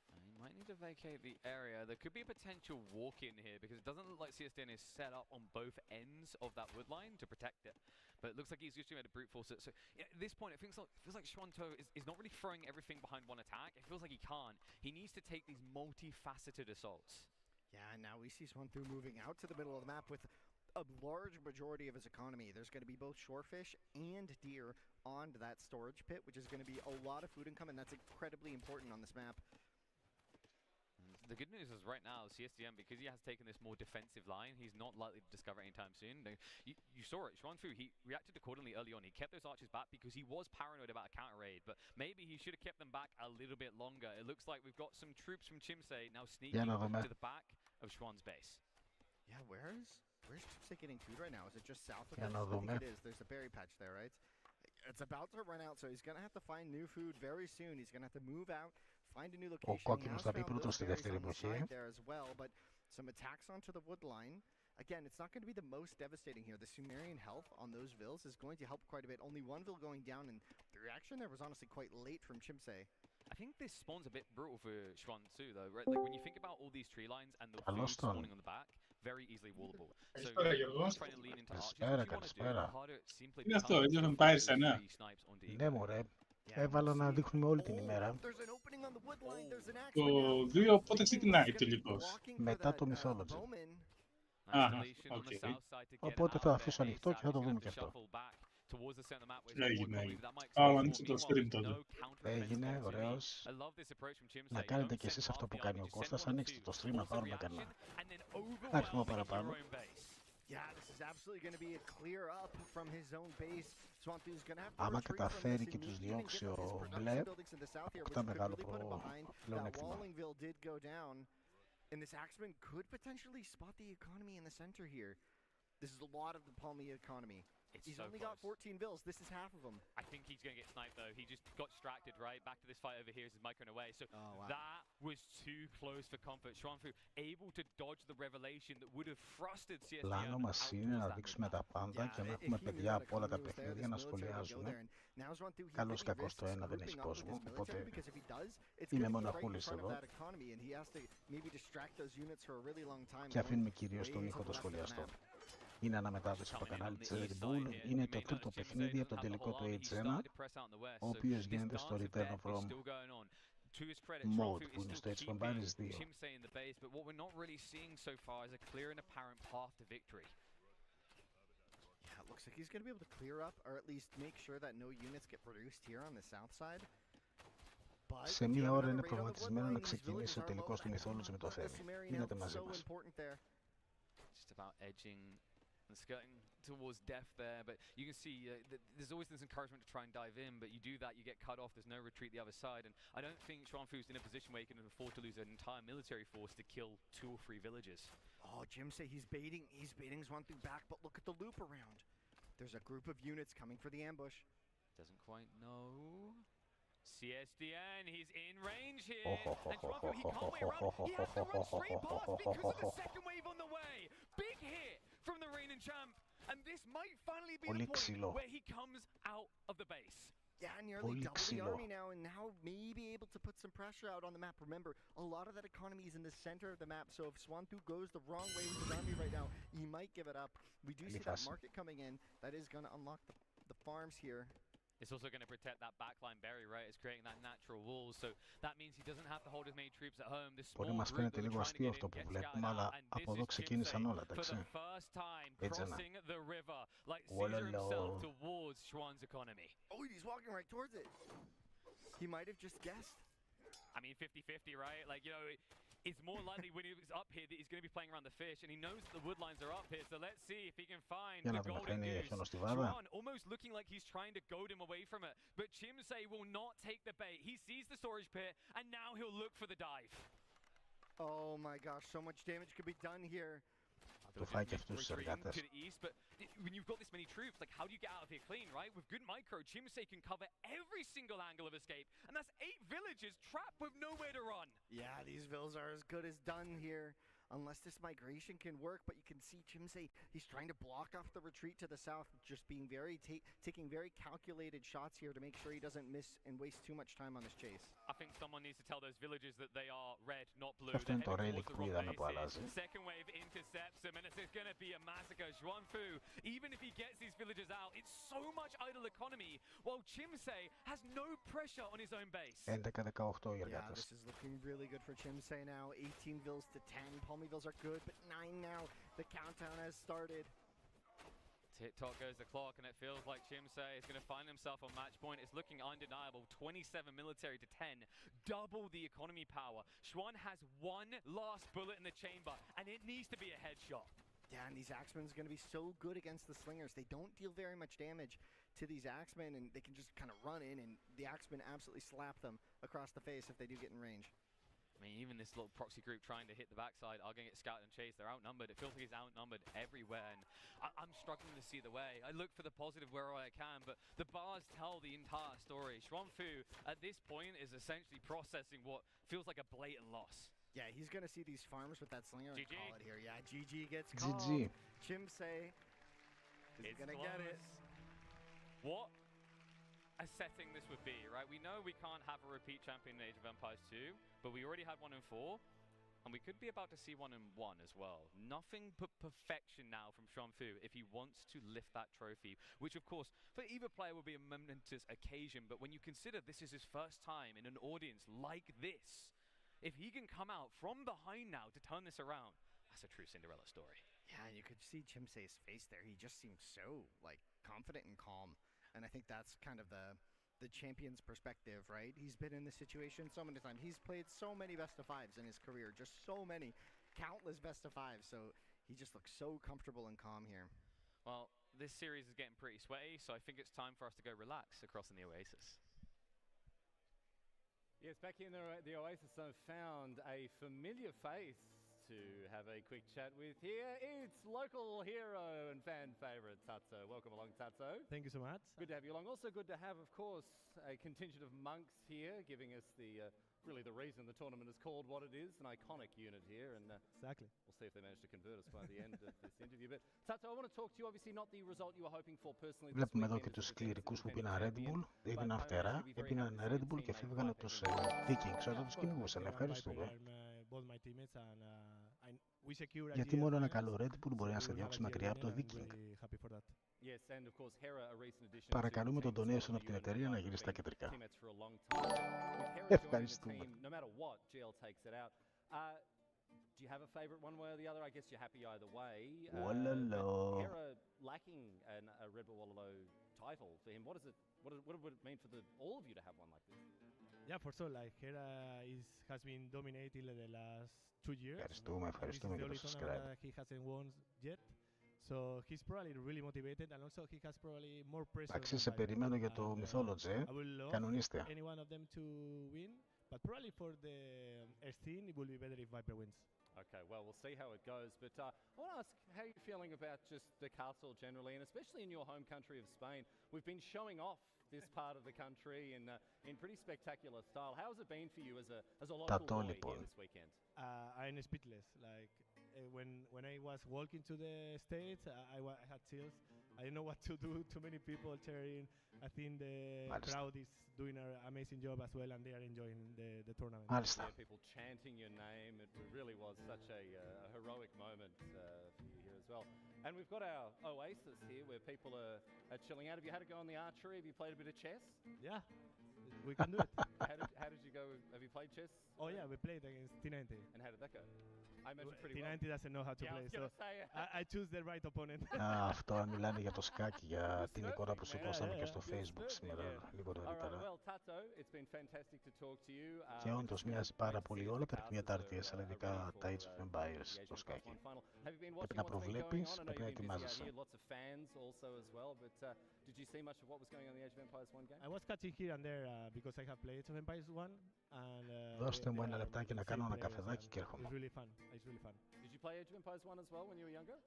He might need to vacate the area. There could be a potential walk-in here because it doesn't look like CSDN is set up on both ends of that wood line to protect it. But it looks like he's just going to brute force it. So yeah, at this point, it feels like Xuantu is not really throwing everything behind one attack. It feels like he can't. He needs to take these multifaceted assaults. Yeah, and now we see Swantu moving out to the middle of the map with a large majority of his economy. There's going to be both shorefish and deer on that storage pit, which is going to be a lot of food income, and that's incredibly important on this map. The good news is right now, CSDM, because he has taken this more defensive line, he's not likely to discover anytime soon. You saw it, Xuanfu, he reacted accordingly early on. He kept those archers back because he was paranoid about a counter raid, but maybe he should have kept them back a little bit longer. It looks like we've got some troops from Chimse now sneaking to the back of Xuan's base. Yeah, where's Chipsy getting food right now? Is it just south of Yeah, us? no, I think man. it is. There's a berry patch there, right? It's about to run out, so he's going to have to find new food very soon. He's going to have to move out, find a new location. Ο κόκκινος θα πει πρώτος στη δεύτερη on the εποχή. side there as well, but some attacks onto the wood line. Again, it's not going to be the most devastating here. The Sumerian health on those vills is going to help quite a bit. Only one vill going down, and the reaction there was honestly quite late from Chimsei. I think this spawn's a bit brutal for Schwan too, though, right? Like when you think about all these tree lines and the food spawning on the back, very easily wallable. So trying to lean into archers, what you want to do, harder simply becomes three snipes onto each. Ναι μωρέ, έβαλα να δείχνουμε όλη την ημέρα. Το 2 πότε ξεκινάει τελικώς? Μετά το Mythology. Okay. Οπότε θα αφήσω ανοιχτό και θα το δούμε και αυτό. Έγινε. Άρα ανοίξω το stream τότε. Έγινε, ωραίος. Να κάνετε κι εσείς αυτό που κάνει ο Κώστας, ανοίξτε το stream να πάρουμε κανένα αριθμό παραπάνω. Άμα καταφέρει και τους διώξει ο Μπλε, αυτό μεγάλο πλεονέκτημα. And this Axeman could potentially spot the economy in the center here. This is a lot of the Palmy economy. He's only got 14 bills. This is half of them. I think he's going to get sniped, though. He just got distracted, right? Back to this fight over here as his microing away. So that was too close for comfort. Schwanfu able to dodge the revelation that would have frustrated CSGO. Πλάνο μας είναι να δείξουμε τα πάντα και να έχουμε παιδιά από όλα τα παιχνίδια να σχολιάζουμε. Καλώς κακώς το ένα δεν έχει κόσμο, οπότε είμαι μοναχούλης εδώ. Και αφήνουμε κυρίως τον ήχο των σχολιαστών. Είναι αναμετάδοση από το κανάλι της RedBull. Είναι το τρίτο παιχνίδι από τον τελικό του H1, ο οποίος γίνεται στο Return of Rome mode που είναι στο H1 Baris 2. Looks like he's going to be able to clear up, or at least make sure that no units get produced here on the south side. Σε μία ώρα είναι προγραμματισμένο να ξεκινήσει ο τελικός του Mythology με το Θέμη. Μείνετε μαζί μας. Just about edging and skirting towards death there, but you can see there's always this encouragement to try and dive in, but you do that, you get cut off, there's no retreat the other side, and I don't think Schwanfu's in a position where he can afford to lose an entire military force to kill 2 or 3 villages. Oh, Jim say he's baiting Zwantu back, but look at the loop around. There's a group of units coming for the ambush. Doesn't quite know. CSDN, he's in range here, and Schwanfu, he can't wait around, he has to run straight past because of the second wave on the way. Big hit from the reigning champ, and this might finally be the point where he comes out of the base. Yeah, nearly double the army now, and now maybe able to put some pressure out on the map. Remember, a lot of that economy is in the center of the map, so if Zwantu goes the wrong way with his army right now, he might give it up. We do see that market coming in. That is going to unlock the farms here. It's also going to protect that backline berry, right? It's creating that natural wall, so that means he doesn't have to hold as many troops at home. This Μπορεί να μας φαίνεται λίγο αστείο αυτό που βλέπουμε, αλλά από εδώ ξεκίνησαν όλα, εντάξει. Έτσι να. Wololo. Oh, he's walking right towards it. He might have just guessed. I mean, 50-50, right? Like, you know, it's more likely when he's up here that he's going to be playing around the fish, and he knows that the wood lines are up here, so let's see if he can find the golden goose. Juan almost looking like he's trying to goad him away from it, but Chimsei will not take the bait. He sees the storage pit, and now he'll look for the dive. Oh my gosh, so much damage could be done here. Το φάει και αυτούς τους εργάτες. But when you've got this many troops, like how do you get out of here clean, right? With good micro, Chimsei can cover every single angle of escape, and that's 8 villages trapped with nowhere to run. Yeah, these villas are as good as done here. Unless this migration can work, but you can see Chimsei, he's trying to block off the retreat to the south, just being taking very calculated shots here to make sure he doesn't miss and waste too much time on this chase. I think someone needs to tell those villagers that they are red, not blue. Αυτό είναι το relic που είδαμε που αλλάζει. Second wave intercepts him, and it's going to be a massacre. Xuanfu, even if he gets these villagers out, it's so much idle economy, while Chimsei has no pressure on his own base. 11-18 οι εργάτες. Yeah, this is looking really good for Chimsei now. 18 vills to 10. Palmy vills are good, but 9 now. The countdown has started. Tick-tock goes the clock, and it feels like Chimsei is going to find himself on match point. It's looking undeniable. 27 military to 10. Double the economy power. Xuan has one last bullet in the chamber, and it needs to be a headshot. Yeah, and these Axemen are going to be so good against the Slingers. They don't deal very much damage to these Axemen, and they can just kind of run in, and the Axemen absolutely slap them across the face if they do get in range. I mean, even this little proxy group trying to hit the backside are going to get scouted and chased. They're outnumbered. It feels like he's outnumbered everywhere, and I'm struggling to see the way. I look for the positive wherever I can, but the bars tell the entire story. Xuanfu, at this point, is essentially processing what feels like a blatant loss. Yeah, he's going to see these farms with that slinger and GG. call it here. Yeah, GG gets called. GG. Chimsei is going to get it. What a setting this would be, right? We know we can't have a repeat champion in Age of Empires 2, but we already had 1 in 4, and we could be about to see 1 in 1 as well. Nothing but perfection now from Xuanfu if he wants to lift that trophy, which of course for either player will be a momentous occasion, but when you consider this is his first time in an audience like this, if he can come out from behind now to turn this around, that's a true Cinderella story. Yeah, and you could see Chimsei's face there. He just seems so like confident and calm. And I think that's kind of the champion's perspective, right? He's been in this situation so many times. He's played so many best of 5s in his career, just so many, countless best of 5s. So he just looks so comfortable and calm here. Well, this series is getting pretty sweaty, so I think it's time for us to go relax across in the Oasis. Yes, back in the Oasis, I've found a familiar face to have a quick chat with here. It's local hero and fan favourite Tatso. Welcome along, Tatso. Thank you so much. Good to have you along. Also good to have, of course, a contingent of monks here, giving us the really the reason the tournament is called what it is, an iconic unit here. And exactly. We'll see if they manage to convert us by the end of this interview. But Tatso, I want to talk to you. Obviously, not the result you were hoping for personally. Βλέπουμε εδώ και τους κληρικούς που πίναν Red Bull, έπιναν φτερά, έπιναν Red Bull και φεύγανε τους Vikings. Εδώ τους κυνηγούσαν. Ευχαριστούμε. Γιατί μόνο ένα καλό Red Bull μπορεί να σε διώξει μακριά από το Viking. Παρακαλούμε τον donation από την εταιρεία να γυρίσει στα κεντρικά. Ευχαριστούμε. Do you have a favourite one way or the other? I guess you're happy either way. Wololo. Hera lacking a RedBull Wololo title for him. What would it mean for all of you to have one like this? Yeah, for sure. Like Hera has been dominating the last 2 years. Ευχαριστούμε για το subscribe. He hasn't won yet. So he's probably really motivated, and also he has probably more pressure. Εντάξει, σε περιμένω για το Mythology. Κανονίστε. Any one of them to win, but probably for the scene, it will be better if Viper wins. Okay, well, we'll see how it goes. But I want to ask how you're feeling about just the castle generally, and especially in your home country of Spain. We've been showing off this part of the country in pretty spectacular style. How has it been for you as a local boy here this weekend? I'm speechless. Like when I was walking to the States, I had chills. I didn't know what to do. Too many people cheering. I think the crowd is doing an amazing job as well, and they are enjoying the tournament. Yeah, people chanting your name. It really was such a heroic moment for you here as well. And we've got our Oasis here where people are chilling out. Have you had a go on the archery? Have you played a bit of chess? Yeah, we can do it. How did you go? Have you played chess? Oh yeah, we played against T90. And how did that go? I imagine pretty T90 well. doesn't know how to play, so I choose the right opponent. Αυτό αν μιλάνε για το σκάκι, για την εικόνα που σηκώσαμε και στο Facebook σήμερα, λίγο νωρίτερα. Και όντως μοιάζει πάρα πολύ όλα τα μια ταρτίες, αλλά ειδικά τα Age of Empires, το σκάκι. Πρέπει να προβλέπεις, πρέπει να ετοιμάζεσαι. I was catching here and there because I have played Age of Empires 1. Δώστε μου ένα λεπτάκι να κάνω ένα καφεδάκι και έρχομαι. It's really fun. It's really fun. Did you play Age of Empires 1 as well when you were younger?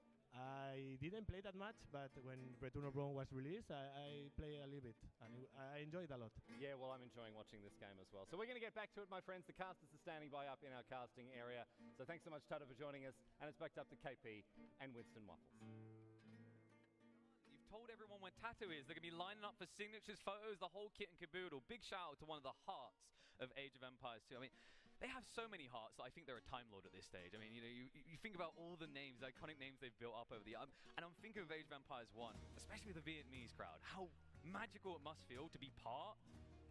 I didn't play that much, but when Return of Rome was released, I played a little bit, and I enjoyed it a lot. Yeah, well, I'm enjoying watching this game as well. So we're going to get back to it, my friends. The casters are standing by up in our casting area. So thanks so much, Tata, for joining us. And it's back up to KP and Winston Waffles. Told everyone where Tattoo is. They're going to be lining up for signatures, photos, the whole kit and caboodle. Big shout out to one of the hearts of Age of Empires 2. I mean, they have so many hearts that I think they're a Time Lord at this stage. I mean, you know, you think about all the names, the iconic names they've built up over the years. And I'm thinking of Age of Empires 1, especially with the Vietnamese crowd. How magical it must feel to be part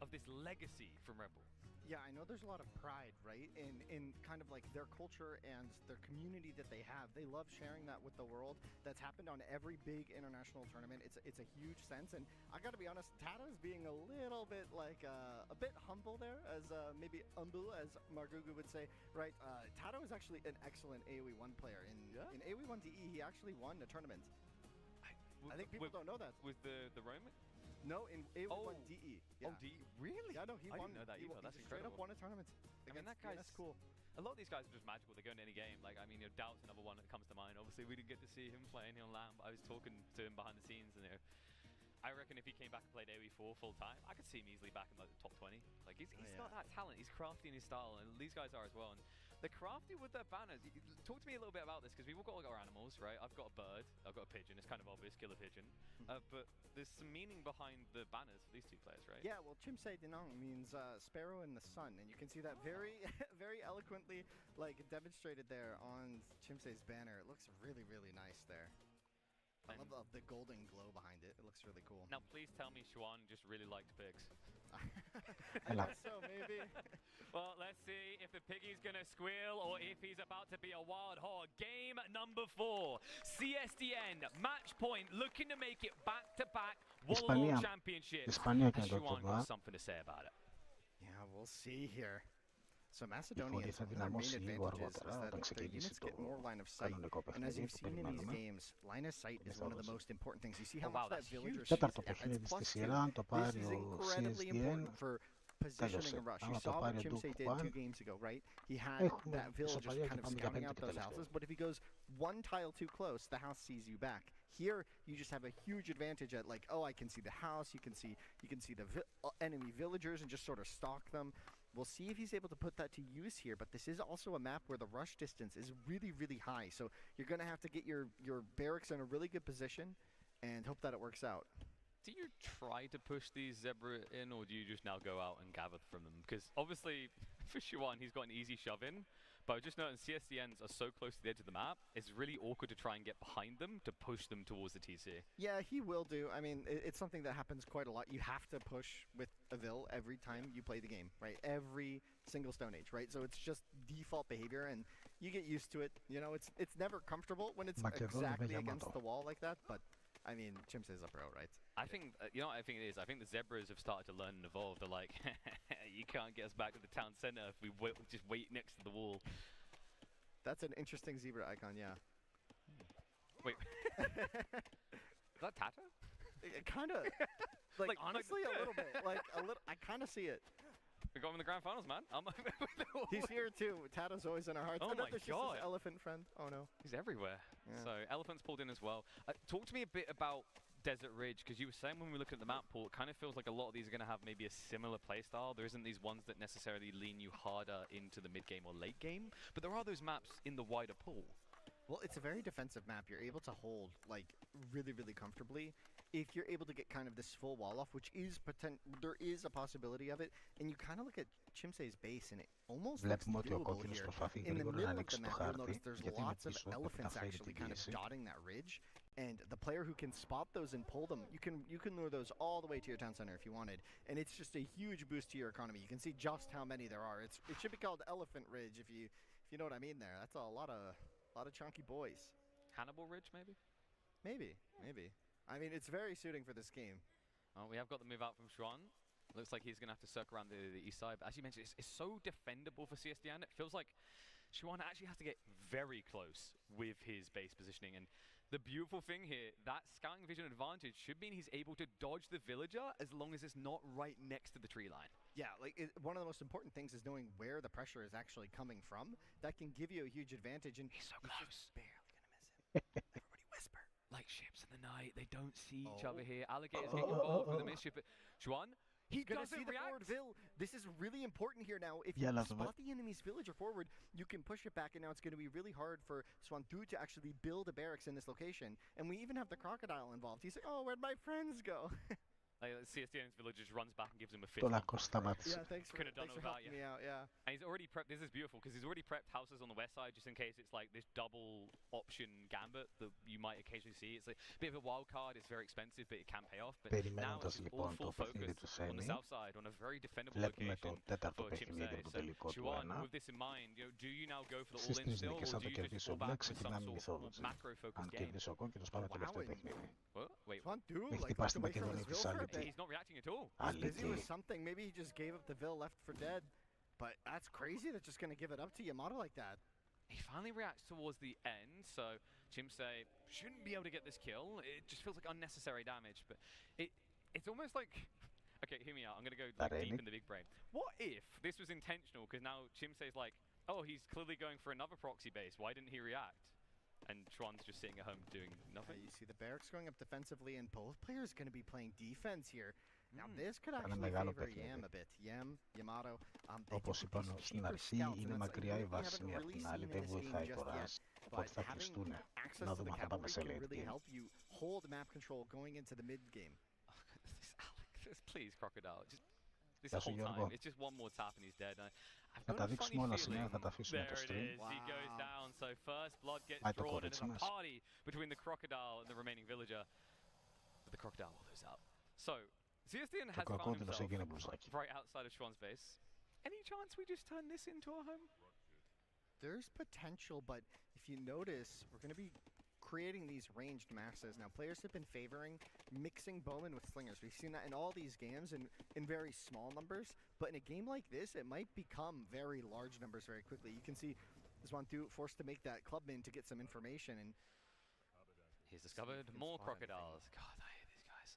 of this legacy from RedBull. Yeah, I know there's a lot of pride, right, in kind of like their culture and their community that they have. They love sharing that with the world. That's happened on every big international tournament. It's a huge sense, and I got to be honest, Tata's being a little bit like a bit humble there, as maybe humble as Margugu would say, right? Tata is actually an excellent AoE 1 player. In AoE 1 DE, he actually won a tournament. I think people don't know that. With the Roman? No, in AoE 1 DE. Yeah. Oh, DE? Really? Yeah, no, he won. I didn't know that either. That's incredible. Straight up won a tournament. I mean, that guy's that's cool. a lot of these guys are just magical. They go into any game. Like, I mean, Doubt's another one that comes to mind. Obviously, we didn't get to see him playing on LAN, but I was talking to him behind the scenes, and I reckon if he came back and played AoE4 full time, I could see him easily back in like the top 20. Like, he's got that talent. He's crafty in his style, and these guys are as well. And they're crafty with their banners. Talk to me a little bit about this, because we've all got like, our animals, right? I've got a bird. I've got a pigeon. It's kind of obvious, kill a pigeon. But there's some meaning behind the banners for these two players, right? Yeah, well, Chimsei Dinong means sparrow in the sun, and you can see that very, very eloquently like demonstrated there on Chimsei's banner. It looks really, really nice there. I love the golden glow behind it. It looks really cool. Now, please tell me Xuan just really liked pigs. I guess so, maybe. Well, let's see if the piggy's gonna squeal or if he's about to be a wild hog. Game number 4. CSDN, match point, looking to make it back-to-back Wololo Championship. Has Xuan got something to say about it? Yeah, we'll see here. So Macedonians, one of their main advantages is that their units get more line of sight. And as you've seen in these games, line of sight is one of the most important things. You see how much that villager sees? It's +2. This is incredibly important for positioning a rush. You saw what Chimsei did 2 games ago, right? He had that villager kind of scouting out those houses, but if he goes 1 tile too close, the house sees you back. Here, you just have a huge advantage at like, oh, I can see the house, you can see the enemy villagers and just sort of stalk them. We'll see if he's able to put that to use here, but this is also a map where the rush distance is really, really high. So you're going to have to get your barracks in a really good position and hope that it works out. Do you try to push these Zebra in, or do you just now go out and gather from them? Because obviously, for Xuan, he's got an easy shove in. But I just noticed CSDNs are so close to the edge of the map, it's really awkward to try and get behind them to push them towards the TC. Yeah, he will do. I mean, it's something that happens quite a lot. You have to push with a Vil every time you play the game, right? Every single Stone Age, right? So it's just default behavior, and you get used to it. You know, it's never comfortable when it's exactly against the wall like that, but I mean, Chimsei's a pro, right? I think, you know what I think it is? I think the Zebras have started to learn and evolve. They're like, you can't get us back to the town center if we just wait next to the wall. That's an interesting zebra icon, yeah. Wait. Is that Tata? Kind of. like, honestly, a little bit. Like, a little. I kind of see it. We got him in the grand finals, man. He's here, too. Tata's always in our hearts. Oh, my God. His elephant friend. Oh, no. He's everywhere. Yeah. So, elephant's pulled in as well. Talk to me a bit about Desert Ridge, because you were saying when we look at the map pool, it kind of feels like a lot of these are going to have maybe a similar playstyle. There isn't these ones that necessarily lean you harder into the mid-game or late game, but there are those maps in the wider pool. Well, it's a very defensive map. You're able to hold, like, really, really comfortably. If you're able to get kind of this full wall off, which is there is a possibility of it, and you kind of look at Chimsei's base, and it almost looks doable here. In the middle of the map, you'll notice there's lots of elephants actually kind of dotting that ridge, and the player who can spot those and pull them, you can lure those all the way to your town center if you wanted, and it's just a huge boost to your economy. You can see just how many there are. It should be called Elephant Ridge if you know what I mean there. That's a lot of chunky boys. Hannibal Ridge, maybe? Maybe. I mean, it's very suiting for this game. We have got the move out from Xuan. Looks like he's going to have to circle around the east side. But as you mentioned, it's so defendable for CSDN. It feels like Xuan actually has to get very close with his base positioning. And the beautiful thing here, that scouting vision advantage should mean he's able to dodge the villager as long as it's not right next to the tree line. Yeah, like one of the most important things is knowing where the pressure is actually coming from. That can give you a huge advantage. And he's so close. Just barely going to miss him. Everybody whisper. Like ships in the night, they don't see each other here. Alligators getting involved with the mischief. But Xuan, he doesn't see react. The forward This is really important here now. If you spot the enemy's villager forward, you can push it back, and now it's going to be really hard for Xuandu to actually build a barracks in this location. And we even have the crocodile involved. He's like, oh, where'd my friends go? Like, CSDN's villager just runs back and gives him a fit. Yeah, thanks for helping me out, yeah. And he's already prepped, this is beautiful, because he's already prepped houses on the west side just in case it's like this double option gambit that you might occasionally see. It's like a bit of a wild card, it's very expensive, but it can pay off. But now it's all full focus on the south side, on a very defendable location for Chimsei. So, Xuan, with this in mind, do you now go for the all-in still, or do you just fall back with some sort of macro-focused game? What? Wait, he's not reacting at all. He's busy with something. Maybe he just gave up the Vil, left for dead. But that's crazy. They're just going to give it up to Yamato like that. He finally reacts towards the end, so Chimsei shouldn't be able to get this kill. It just feels like unnecessary damage, but it's almost like... Okay, hear me out. I'm going to go deep in the big brain. What if this was intentional, because now Chimsei's like, oh, he's clearly going for another proxy base. Why didn't he react? And Schwann's just sitting at home doing nothing. You see the barracks going up defensively, and both players going to be playing defense here. Now this could actually favor Yam a bit. Yamato. Όπως είπαμε στην αρχή, είναι μακριά η βάση μία από την άλλη, δεν βοηθάει τώρα. Οπότε θα κλειστούν. Να δούμε αν θα πάμε σε late game. Hold map control going into the mid game. Please, Crocodile. This whole time, it's just one more tap and he's dead. Θα τα δείξουμε όλα σήμερα, θα τα αφήσουμε το stream. He goes down, so first blood gets drawn and there's a party between the Crocodile and the remaining villager. But the Crocodile will lose out. So, CSDN has found himself right outside of Schwann's base. Any chance we just turn this into our home? There's potential, but if you notice, we're going to be creating these ranged masses. Now, players have been favoring mixing bowmen with slingers. We've seen that in all these games in very small numbers, but in a game like this, it might become very large numbers very quickly. You can see Zwantu forced to make that clubman to get some information, and he's discovered more crocodiles. God, I hate these guys.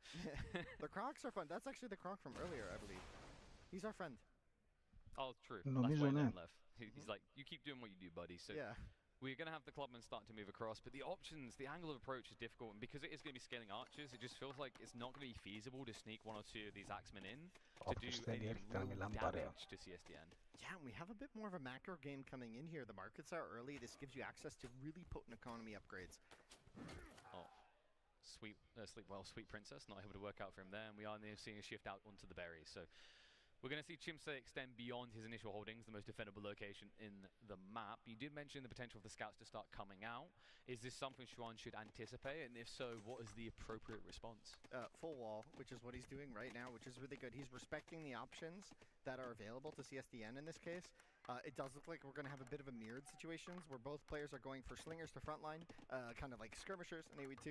The crocs are fun. That's actually the croc from earlier, I believe. He's our friend. Oh, true. That's why Dan left. He's like, you keep doing what you do, buddy. So yeah. We're going to have the clubmen start to move across, but the options, the angle of approach is difficult, and because it is going to be scaling archers, it just feels like it's not going to be feasible to sneak one or two of these axemen in to do any real damage to CSDN. Yeah, and we have a bit more of a macro game coming in here. The markets are early. This gives you access to really potent economy upgrades. Oh, Sweet Princess, not able to work out for him there, and we are now seeing a shift out onto the berries. So we're going to see Chimse extend beyond his initial holdings, the most defendable location in the map. You did mention the potential for the scouts to start coming out. Is this something Schwann should anticipate? And if so, what is the appropriate response? Full wall, which is what he's doing right now, which is really good. He's respecting the options that are available to CSDN in this case. It does look like we're going to have a bit of a mirrored situations where both players are going for slingers to frontline, kind of like skirmishers in AoE2,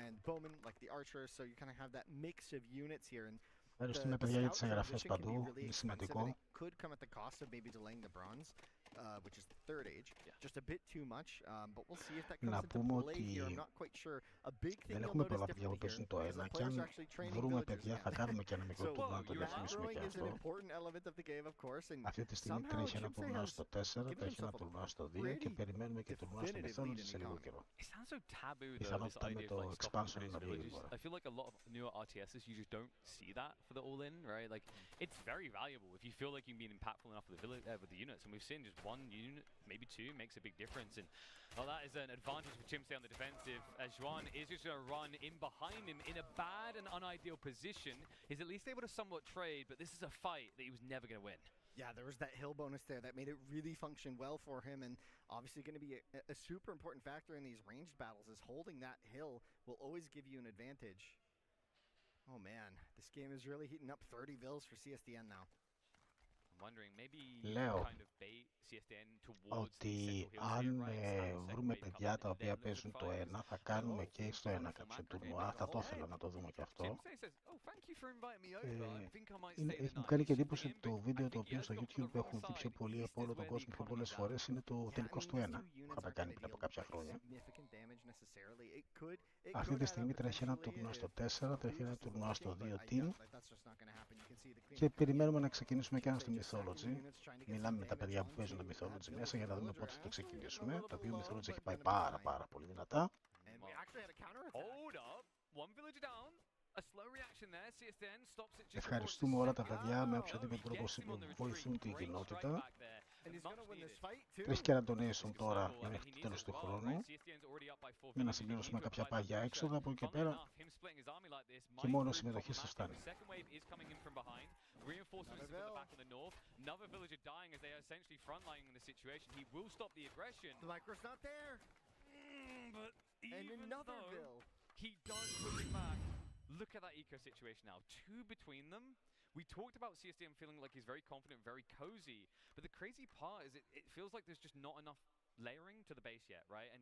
and bowmen like the archers. So you kind of have that mix of units here. And ευχαριστούμε παιδιά για τις εγγραφές παντού, είναι σημαντικό. Could come at the cost of maybe delaying the bronze, which is the third age. Just a bit too much, but we'll see if that comes into play here. I'm not quite sure. A big thing you'll notice differently here is that players are actually training villagers. So growing is an important element of the game, of course. And αυτή τη στιγμή τρέχει ένα τουρνουά στο 4, τρέχει ένα τουρνουά στο 2 και περιμένουμε και τουρνουά στο μεθόδο σε λίγο καιρό. Πιθανότητα με το expansion είναι πολύ γρήγορα. I feel like a lot of newer RTSs, you just don't see that for the all-in, right? Like, it's very valuable if you feel like you've been impactful enough with the units, and we've seen just one unit, maybe two, makes a big difference. And well, that is an advantage for Chimse on the defensive, as Juan is just going to run in behind him in a bad and unideal position. He's at least able to somewhat trade, but this is a fight that he was never going to win. Yeah, there was that hill bonus there that made it really function well for him, and obviously going to be a super important factor in these ranged battles is holding that hill will always give you an advantage. Oh man, this game is really heating up. 30 vills for CSDN now. Λέω ότι αν βρούμε παιδιά τα οποία παίζουν το 1, θα κάνουμε και στο 1 κάποιο τουρνουά, θα το ήθελα να το δούμε και αυτό. Μου κάνει και εντύπωση το βίντεο το οποίο στο YouTube έχουν δει πιο πολύ από όλο τον κόσμο πιο πολλές φορές, είναι το τελικό του 1, που είχα τα κάνει πριν από κάποια χρόνια. Αυτή τη στιγμή τρέχει ένα τουρνουά στο 4, τρέχει ένα τουρνουά στο 2 team και περιμένουμε να ξεκινήσουμε και ένα στο Mythology. Μιλάμε με τα παιδιά που παίζουν το Mythology μέσα για να δούμε πότε θα το ξεκινήσουμε, το οποίο Mythology έχει πάει πάρα πολύ δυνατά. Ευχαριστούμε όλα τα παιδιά με οποιοδήποτε τρόπο βοηθούν την κοινότητα. Τρέχει και ένα donation τώρα μέχρι το τέλος του χρόνου για να συμπληρώσουμε κάποια πάγια έξοδα από εκεί και πέρα και μόνο συμμετοχή σας φτάνει. Reinforcements from the back in the north. Another villager dying as they are essentially frontlining in the situation. He will stop the aggression. The micro's not there. But even another Vill. He does push it back. Look at that eco situation now. Two between them. We talked about CSDM feeling like he's very confident, very cozy. But the crazy part is it feels like there's just not enough layering to the base yet, right? And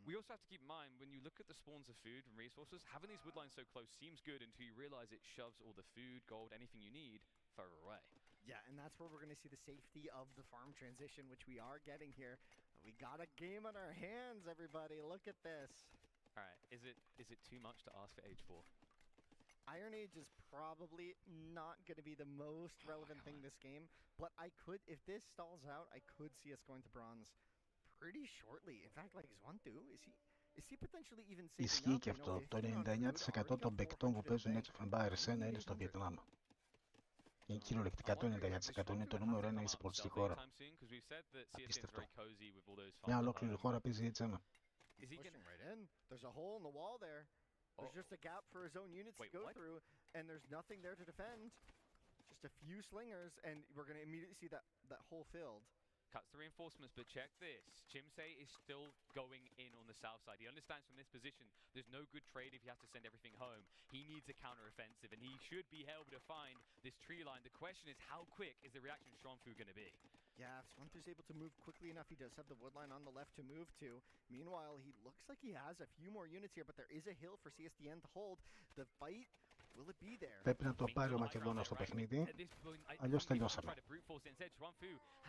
we also have to keep in mind, when you look at the spawns of food and resources, having these woodlines so close seems good until you realize it shoves all the food, gold, anything you need further away. Yeah, and that's where we're going to see the safety of the farm transition, which we are getting here. We got a game on our hands, everybody. Look at this. All right, is it too much to ask for age 4? Iron Age is probably not going to be the most relevant thing this game, but I could, if this stalls out, I could see us going to bronze pretty shortly. In fact, like Zwantu, is he potentially even saving Ισχύει up? και αυτό. Το 99% των παικτών που παίζουν Age of Empires 1 είναι στο Βιετνάμ. Είναι κυριολεκτικά το 99%. Είναι το νούμερο 1 e-sport στη χώρα. Απίστευτο. Μια ολόκληρη χώρα παίζει Age 1. There's a hole in the wall there. There's just a gap for his own units to go through, and there's nothing there to defend. Just a few slingers, and we're going to immediately see that hole filled. Cuts the reinforcements, but check this. Chimsei is still going in on the south side. He understands from this position there's no good trade if he has to send everything home. He needs a counter-offensive, and he should be able to find this tree line. The question is, how quick is the reaction of Xuanfu going to be? Yeah, if Zwantu's able to move quickly enough, he does have the wood line on the left to move to. Meanwhile, he looks like he has a few more units here, but there is a hill for CSDN to hold. The fight, will it be there? Πρέπει να το πάρει ο Μακεδόνας στο παιχνίδι, αλλιώς τελειώσαμε.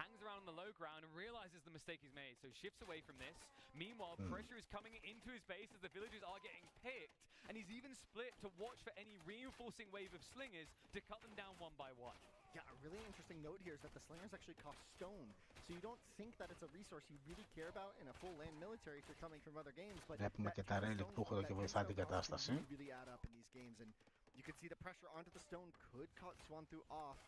Hangs around the low ground and realizes the mistake he's made, so shifts away from this. Meanwhile, pressure is coming into his base as the villagers are getting picked, and he's even split to watch for any reinforcing wave of slingers to cut them down one by one. Yeah, a really interesting note here is that the slingers actually cost stone, so you don't think that it's a resource you really care about in a full land military if you're coming from other games, but Βλέπουμε και τα relic που έχω και βοηθά την κατάσταση. really add up in these games, and you can see the pressure onto the stone could cut Zwantu off.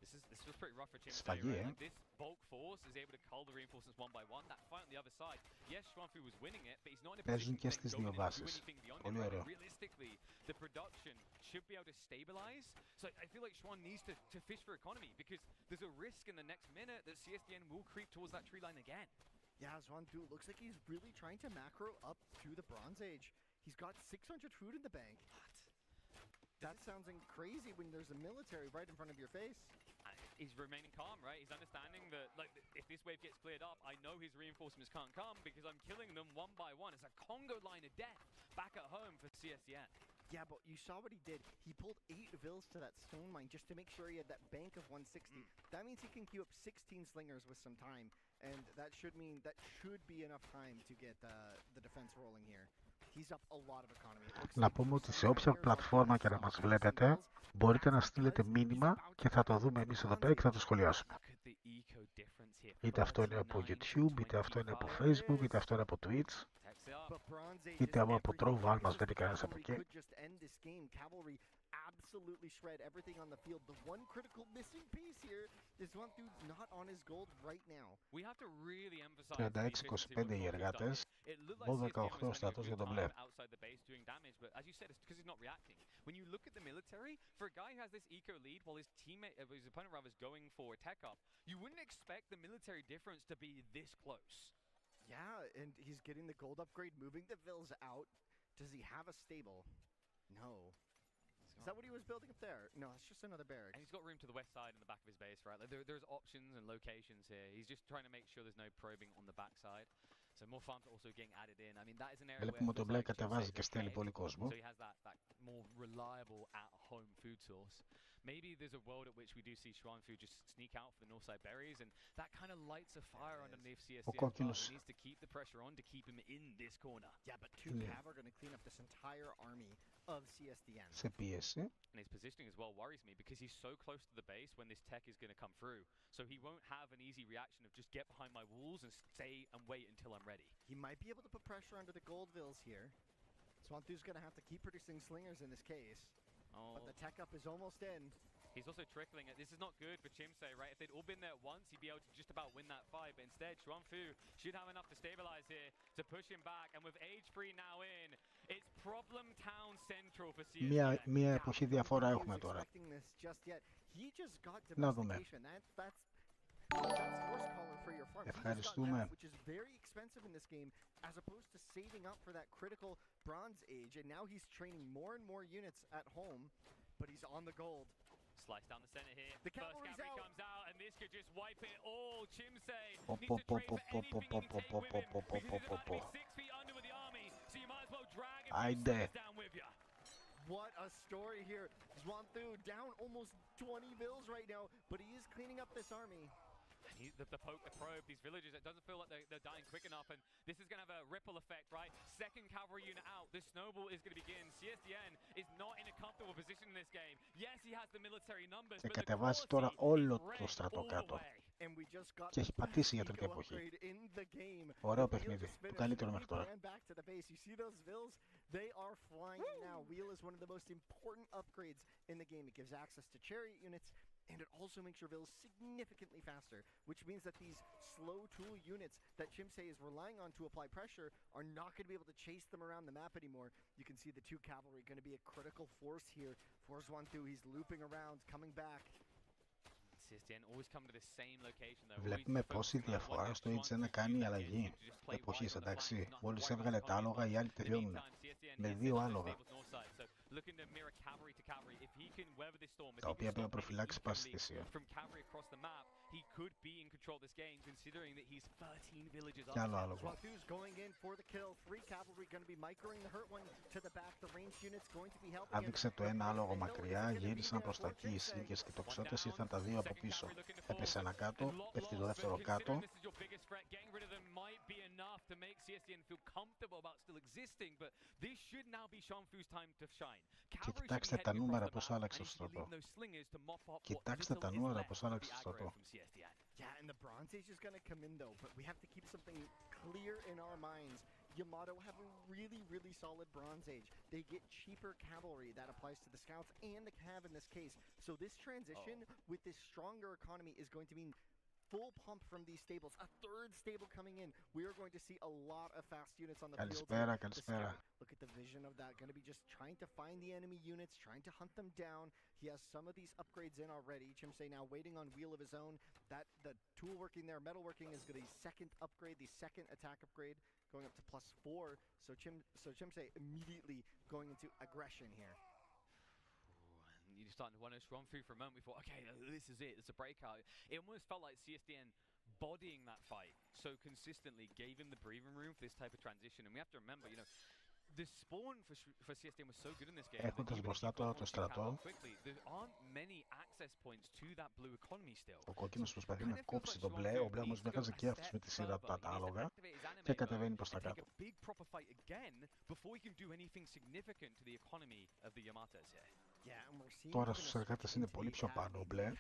This was pretty rough for Chimsei, right? Like this bulk force is able to cull the reinforcements one by one. That fight on the other side, yes, Xuanfu was winning it, but he's not in a position to go in and do anything beyond it. Right? Realistically, the production should be able to stabilize. So I feel like Xuan needs to fish for economy because there's a risk in the next minute that CSDN will creep towards that tree line again. Yeah, Zwantu looks like he's really trying to macro up to the Bronze Age. He's got 600 food in the bank. What? That sounds crazy when there's a military right in front of your face. He's remaining calm, right? He's understanding that, like, if this wave gets cleared up, I know his reinforcements can't come because I'm killing them one by one. It's a Congo line of death back at home for CSDN. Yeah, but you saw what he did. He pulled 8 vills to that stone mine just to make sure he had that bank of 160. That means he can queue up 16 slingers with some time, and that should mean that should be enough time to get the defense rolling here. He's up a lot of economy. Να πούμε ότι σε όποια πλατφόρμα και να μας βλέπετε, μπορείτε να στείλετε μήνυμα και θα το δούμε εμείς εδώ πέρα και θα το σχολιάσουμε. Είτε αυτό είναι από YouTube, είτε αυτό είναι από Facebook, είτε αυτό είναι από Twitch, είτε από Trove, αν μας βλέπει κανένας από εκεί. Absolutely shred everything on the field. The one critical missing piece here is Zwantu not on his gold right now. We have to really emphasize 36-25 οι εργάτες, 12-8 στρατός για τον μπλε. Outside the base doing damage, but as you said, it's because he's not reacting. When you look at the military, for a guy who has this eco lead while his teammate, his opponent rather, is going for a tech up, you wouldn't expect the military difference to be this close. Yeah, and he's getting the gold upgrade, moving the vills out. Does he have a stable? No. Is that what he was building up there? No, it's just another barracks. And he's got room to the west side and the back of his base, right? Like there's options and locations here. He's just trying to make sure there's no probing on the back side. So more farms are also getting added in. I mean, that is an area Βλέπουμε το μπλε κατεβάζει και στέλνει πολύ κόσμο. So he has that more reliable at-home food source. Maybe there's a world at which we do see Xuanfu just sneak out for the north side berries, and that kind of lights a fire underneath CSDN. He needs to keep the pressure on to keep him in this corner. Yeah, but 2 cav are going to clean up this entire army of CSDN. Σε πίεση. And his positioning as well worries me because he's so close to the base when this tech is going to come through. So he won't have an easy reaction of just get behind my walls and stay and wait until I'm ready. He might be able to put pressure under the gold vills here. Zwantu's going to have to keep producing slingers in this case. But the tech up is almost in. He's also trickling it. This is not good for Chimsei, right? If they'd all been there once, he'd be able to just about win that fight. But instead, Xuanfu should have enough to stabilize here, to push him back. And with age 3 now in, it's problem town central for CSDN. Μια εποχή διαφορά έχουμε τώρα. Να δούμε. Ευχαριστούμε. Which is very expensive in this game, as opposed to saving up for that critical Bronze Age, and now he's training more and more units at home, but he's on the gold. Slice down the center here. The First cavalry comes out, and this could just wipe it all. Chimsei needs to trade for anything he can take with him, because he's about to be 6 feet under with the army, so you might as well drag him down with you. What a story here. Zwantu down almost 20 vills right now, but he is cleaning up this army. The poke, the probe, these villagers, it doesn't feel like they're dying quick enough, and this is going to have a ripple effect, right? Second cavalry unit out, this snowball is going to begin. CSDN is not in a comfortable position in this game. Yes, he has the military numbers, Και but the κατεβάζει quality τώρα is όλο το red στρατό all the κάτω. way. Και έχει πατήσει για τρίτη εποχή. Ωραίο παιχνίδι. Το καλύτερο μέχρι τώρα. They are flying now. Wheel is one of the most important upgrades in the game. It gives access to chariot units, and it also makes your bills significantly faster, which means that these slow tool units that Chimsei is relying on to apply pressure are not going to be able to chase them around the map anymore. You can see the 2 cavalry going to be a critical force here. Force 1-2, he's looping around, coming back. Βλέπουμε πως η διαφορά στο H1 κάνει αλλαγή εποχής, εντάξει. Μόλις έβγαλε τα άλογα, οι άλλοι τελειώνουν με 2 άλογα, τα οποία πρέπει να προφυλάξει πάση στη θυσία. Και άλλο άλογο. Άδειξε το ένα άλογο μακριά, γύρισαν προς τα εκεί οι σλίκες και οι τοξότες, ήρθαν τα 2 από πίσω. Έπεσε ένα κάτω, πέφτει το δεύτερο κάτω. Και κοιτάξτε τα νούμερα πως άλλαξε το στρατό. Κοιτάξτε τα νούμερα πως άλλαξε το στρατό. Yeah, and the Bronze Age is going to come in though, but we have to keep something clear in our minds. Yamato have a really, really solid Bronze Age. They get cheaper cavalry that applies to the scouts and the cav in this case. So this transition with this stronger economy is going to mean full pump from these stables. A 3rd stable coming in. We are going to see a lot of fast units on the field. Καλησπέρα. Look at the vision of that. Going to be just trying to find the enemy units, trying to hunt them down. He has some of these upgrades in already. Chimsei now waiting on wheel of his own. The tool working there, metal working is going to be 2nd upgrade, the 2nd attack upgrade, going up to +4. So Chimsei immediately going into aggression here. You're starting to wonder, run through for a moment, we thought, okay, this is it, it's a breakout. It almost felt like CSDN bodying that fight so consistently gave him the breathing room for this type of transition. And we have to remember, you know, the spawn for CSDN was so good in this game. Έχοντας μπροστά τώρα το στρατό, ο κόκκινος προσπαθεί να κόψει τον μπλε, ο μπλε όμως έχασε και αυτός με τη σειρά του τα άλογα και κατεβαίνει προς τα κάτω. Τώρα στους εργάτες είναι πολύ πιο πάνω ο μπλε.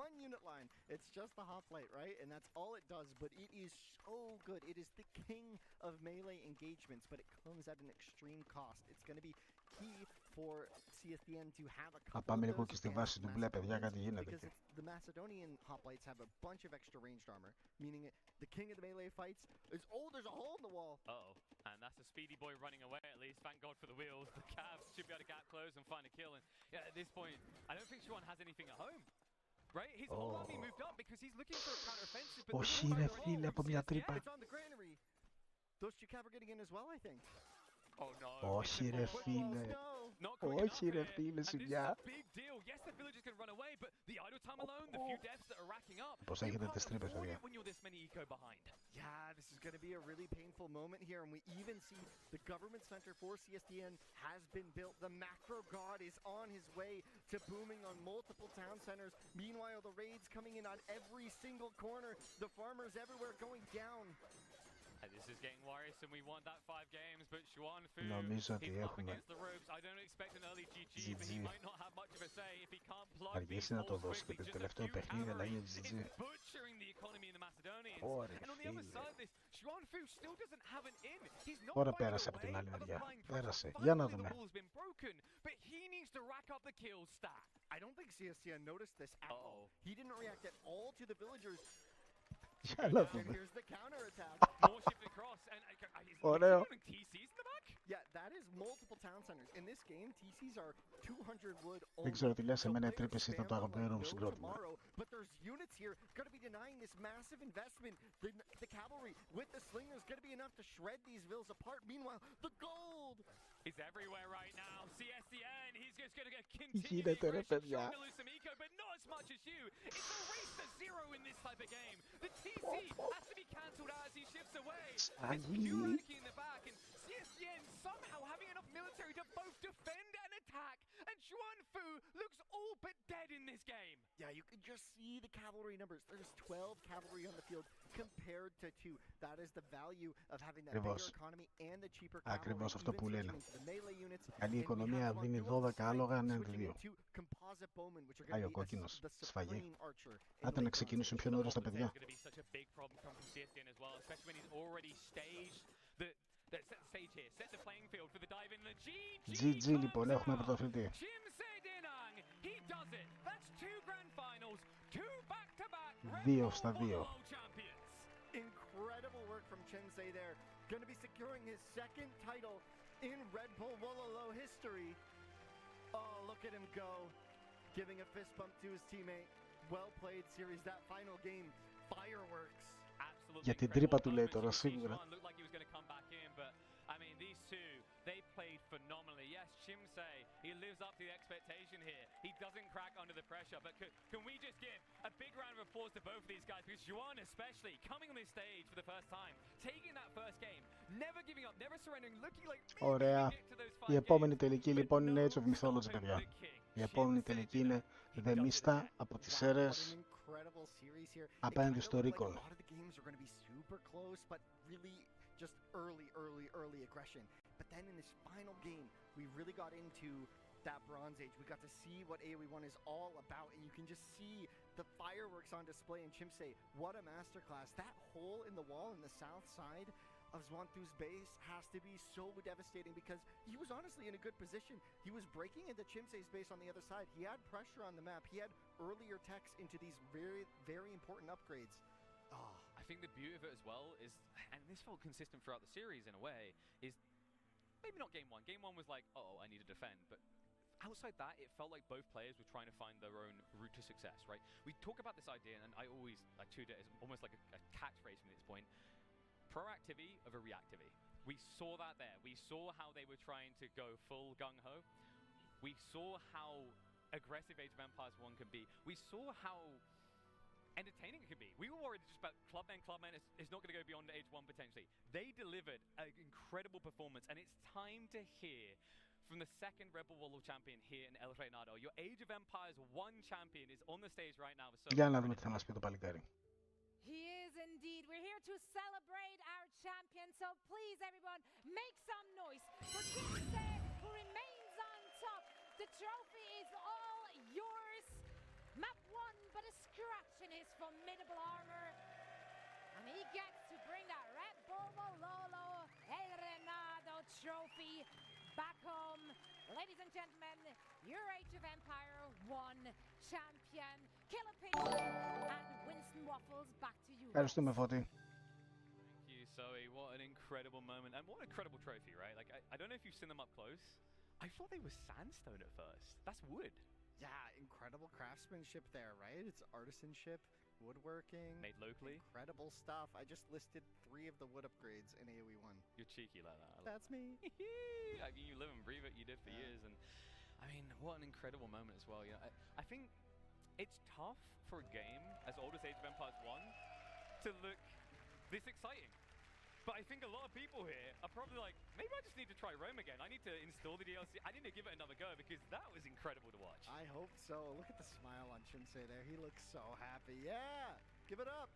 One unit line. It's just the hoplite, right? And that's all it does, but it is so good. It is the king of melee engagements, but it comes at an extreme cost. It's going to be key for CSDN to have a couple. Πάμε λίγο και στη βάση του μπλε, παιδιά, κάτι γίνεται εκεί. The Macedonian hoplites have a bunch of extra ranged armor, meaning the king of the melee fights is, oh, there's a hole in the wall. Uh-oh, and that's a speedy boy running away at least. Thank God for the wheels. The Cavs should be able to gap close and find a kill. And yeah, at this point, I don't think Shuan has anything at home. Right? His whole army moved up because he's looking for a counter-offensive. Όχι ρε φίλε, από μια τρύπα. Those two Cav are getting in as well, I think. Oh no. Όχι ρε φίλε. Όχι ρε φίλε, σημειά. Πώς έχετε τις τρύπες, παιδιά. Yeah, this is going to be a really painful moment here, and we even see the government center for CSDN has been built. The macro god is on his way to booming on multiple town centers. Meanwhile, the raids coming in on every single corner. The farmers everywhere going down. This is getting worrisome. We want that 5 games, but Xuan Fu, νομίζω ότι he's up έχουμε against the ropes. I don't expect an early GG, but he might not have much of a say if he can't plug these αργήσει να το balls δώσει και quickly. το Just a τελευταίο few παιχνίδι, αλλά είναι cavalry. GG. It's butchering the economy in the Macedonians. Ωραία And on the other φίλε. side of this, Xuan Fu still doesn't have an in. He's not Τώρα finding πέρασε a από την way άλλη of μεριά. applying pressure. Πέρασε. Για να Finally, δούμε. the wall's been broken, but he needs to rack up the kill stack. I don't think CSDN noticed this at all. He didn't react at all to the villagers. Για να δούμε. Here's the counter attack. More shifted across, and Ωραίο. TC's in the back? Yeah, that is multiple town centers. In this game, TCs are 200 wood only. Δεν ξέρω τι λες, εμένα οι τρύπες ήταν το αγαπημένο μου συγκρότημα. But there's units here going to be denying this massive investment. The cavalry with the slingers going to be enough to shred these villas apart. Meanwhile, the gold is everywhere right now. CSDN, he's just going to continue γίνεται ρε παιδιά. but not as much as you. It's a race to 0 in this type of game. The TC has to be cancelled out as he shifts away. It's pure anarchy in the back, and CSDN somehow having enough military to both defend and attack. And Xuan Fu looks all but dead in this game. Yeah, you can just see the cavalry numbers. There's 12 cavalry on the field compared to 2. That is the value of having that bigger economy and the cheaper cavalry. Ακριβώς αυτό που λένε. Καλή οικονομία δίνει 12 άλογα έναντι 2. Πάει ο κόκκινος, σφαγή. Άντε να ξεκινήσουν πιο νωρίς τα παιδιά. GG λοιπόν, έχουμε πρωταθλητή. Δύο στα δύο. Incredible work from Chensei there. Going to be securing his second title in RedBull Wololo history. Oh, look at him go. Giving a fist bump to his teammate. Well played series. That final game, fireworks. Για την τρύπα του λέει τώρα σίγουρα. I mean, these two, they played phenomenally. Yes, Chimsei, he lives up to the expectation here. He doesn't crack under the pressure. But can we just give a big round of applause to both of these guys? Because Juan especially, coming on this stage for the first time, taking that first game, never giving up, never surrendering, looking like... Ωραία. Η επόμενη τελική λοιπόν είναι Age of Mythology, παιδιά. Η επόμενη τελική είναι TheMista από τις αίρες απέναντι στο RecoN. Just early aggression. But then in this final game, we really got into that Bronze Age. We got to see what AoE1 is all about, and you can just see the fireworks on display in Chimsei. What a masterclass. That hole in the wall in the south side of Zwantu's base has to be so devastating because he was honestly in a good position. He was breaking into Chimsei's base on the other side. He had pressure on the map. He had earlier techs into these very important upgrades. Oh, I think the beauty of it as well is, and this felt consistent throughout the series in a way, is maybe not game one. Game one was like, oh, I need to defend. But outside that, it felt like both players were trying to find their own route to success, right? We talk about this idea, and I always treat it as almost like a catchphrase from this point. Proactivity over reactivity. We saw that there. We saw how they were trying to go full gung-ho. We saw how aggressive Age of Empires 1 can be. We saw how entertaining it could be. We were worried just about Clubman is not going to go beyond Age 1 potentially. They delivered an incredible performance, and it's time to hear from the second RedBull Wololo champion here in El Reinado. Your Age of Empires 1 champion is on the stage right now. Για να δούμε τι θα μας πει το παλικάρι. He is indeed. We're here to celebrate our champion, so please everyone, make some noise for Chimsei, who remains on top. The trophy is all yours. Map 1, but a scratch in his formidable armor. And he gets to bring that RedBull Wololo El Reinado trophy back home. Ladies and gentlemen, your Age of Empire 1 champion, Killer Pig and Winston Waffles, back to you. Ευχαριστούμε, Φώτη. Thank you, Zoe. What an incredible moment. And what an incredible trophy, right? Like, I don't know if you've seen them up close. I thought they were sandstone at first. That's wood. Yeah, incredible craftsmanship there, right? It's artisanship, woodworking. Made locally. Incredible stuff. I just listed 3 of the wood upgrades in AoE1. You're cheeky like that. That's me. I mean, you live and breathe it, you did for years. And I mean, what an incredible moment as well. You know, I think it's tough for a game as old as Age of Empires 1 to look this exciting. But I think a lot of people here are probably like, maybe I just need to try Rome again. I need to install the DLC. I need to give it another go because that was incredible to watch. I hope so. Look at the smile on Chimsei there. He looks so happy. Yeah, give it up.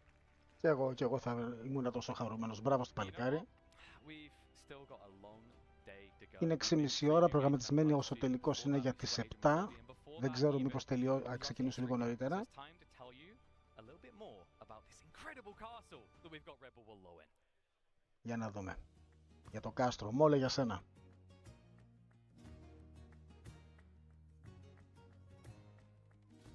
Και εγώ θα ήμουν τόσο χαρούμενος. Μπράβο στο παλικάρι. Είναι 6,5 ώρα, προγραμματισμένη όσο τελικός είναι για τις 7. Δεν ξέρω μήπως ξεκινήσω λίγο νωρίτερα. Για να δούμε. Για το κάστρο. Μόλε για σένα.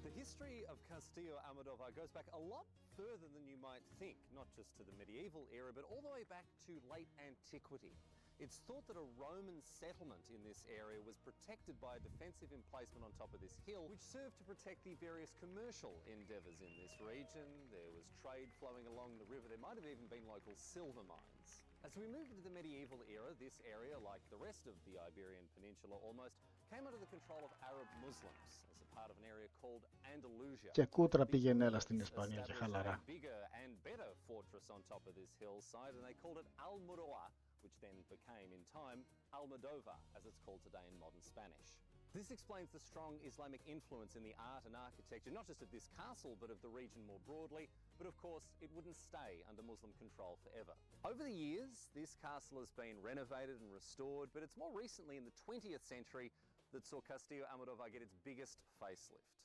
The history of Castillo Almodovar goes back a lot further than you might think, not just to the medieval era, but all the way back to late antiquity. It's thought that a Roman settlement in this area was protected by a defensive emplacement on top of this hill, which served to protect the various commercial endeavours in this region. There was trade flowing along the river. There might have even been local silver mines. As we move into the medieval era, this area, like the rest of the Iberian Peninsula almost, came under the control of Arab Muslims as a part of an area called Andalusia. Και κούτρα πήγαινε έλα στην Ισπανία και χαλαρά. Bigger and better fortress on top of this hillside, and they called it Almodovar, which then became in time Almodovar, as it's called today in modern Spanish. This explains the strong Islamic influence in the art and architecture, not just of this castle, but of the region more broadly. But of course, it wouldn't stay under Muslim control forever. Over the years, this castle has been renovated and restored, but it's more recently in the 20th century that saw Castillo Almodóvar get its biggest facelift.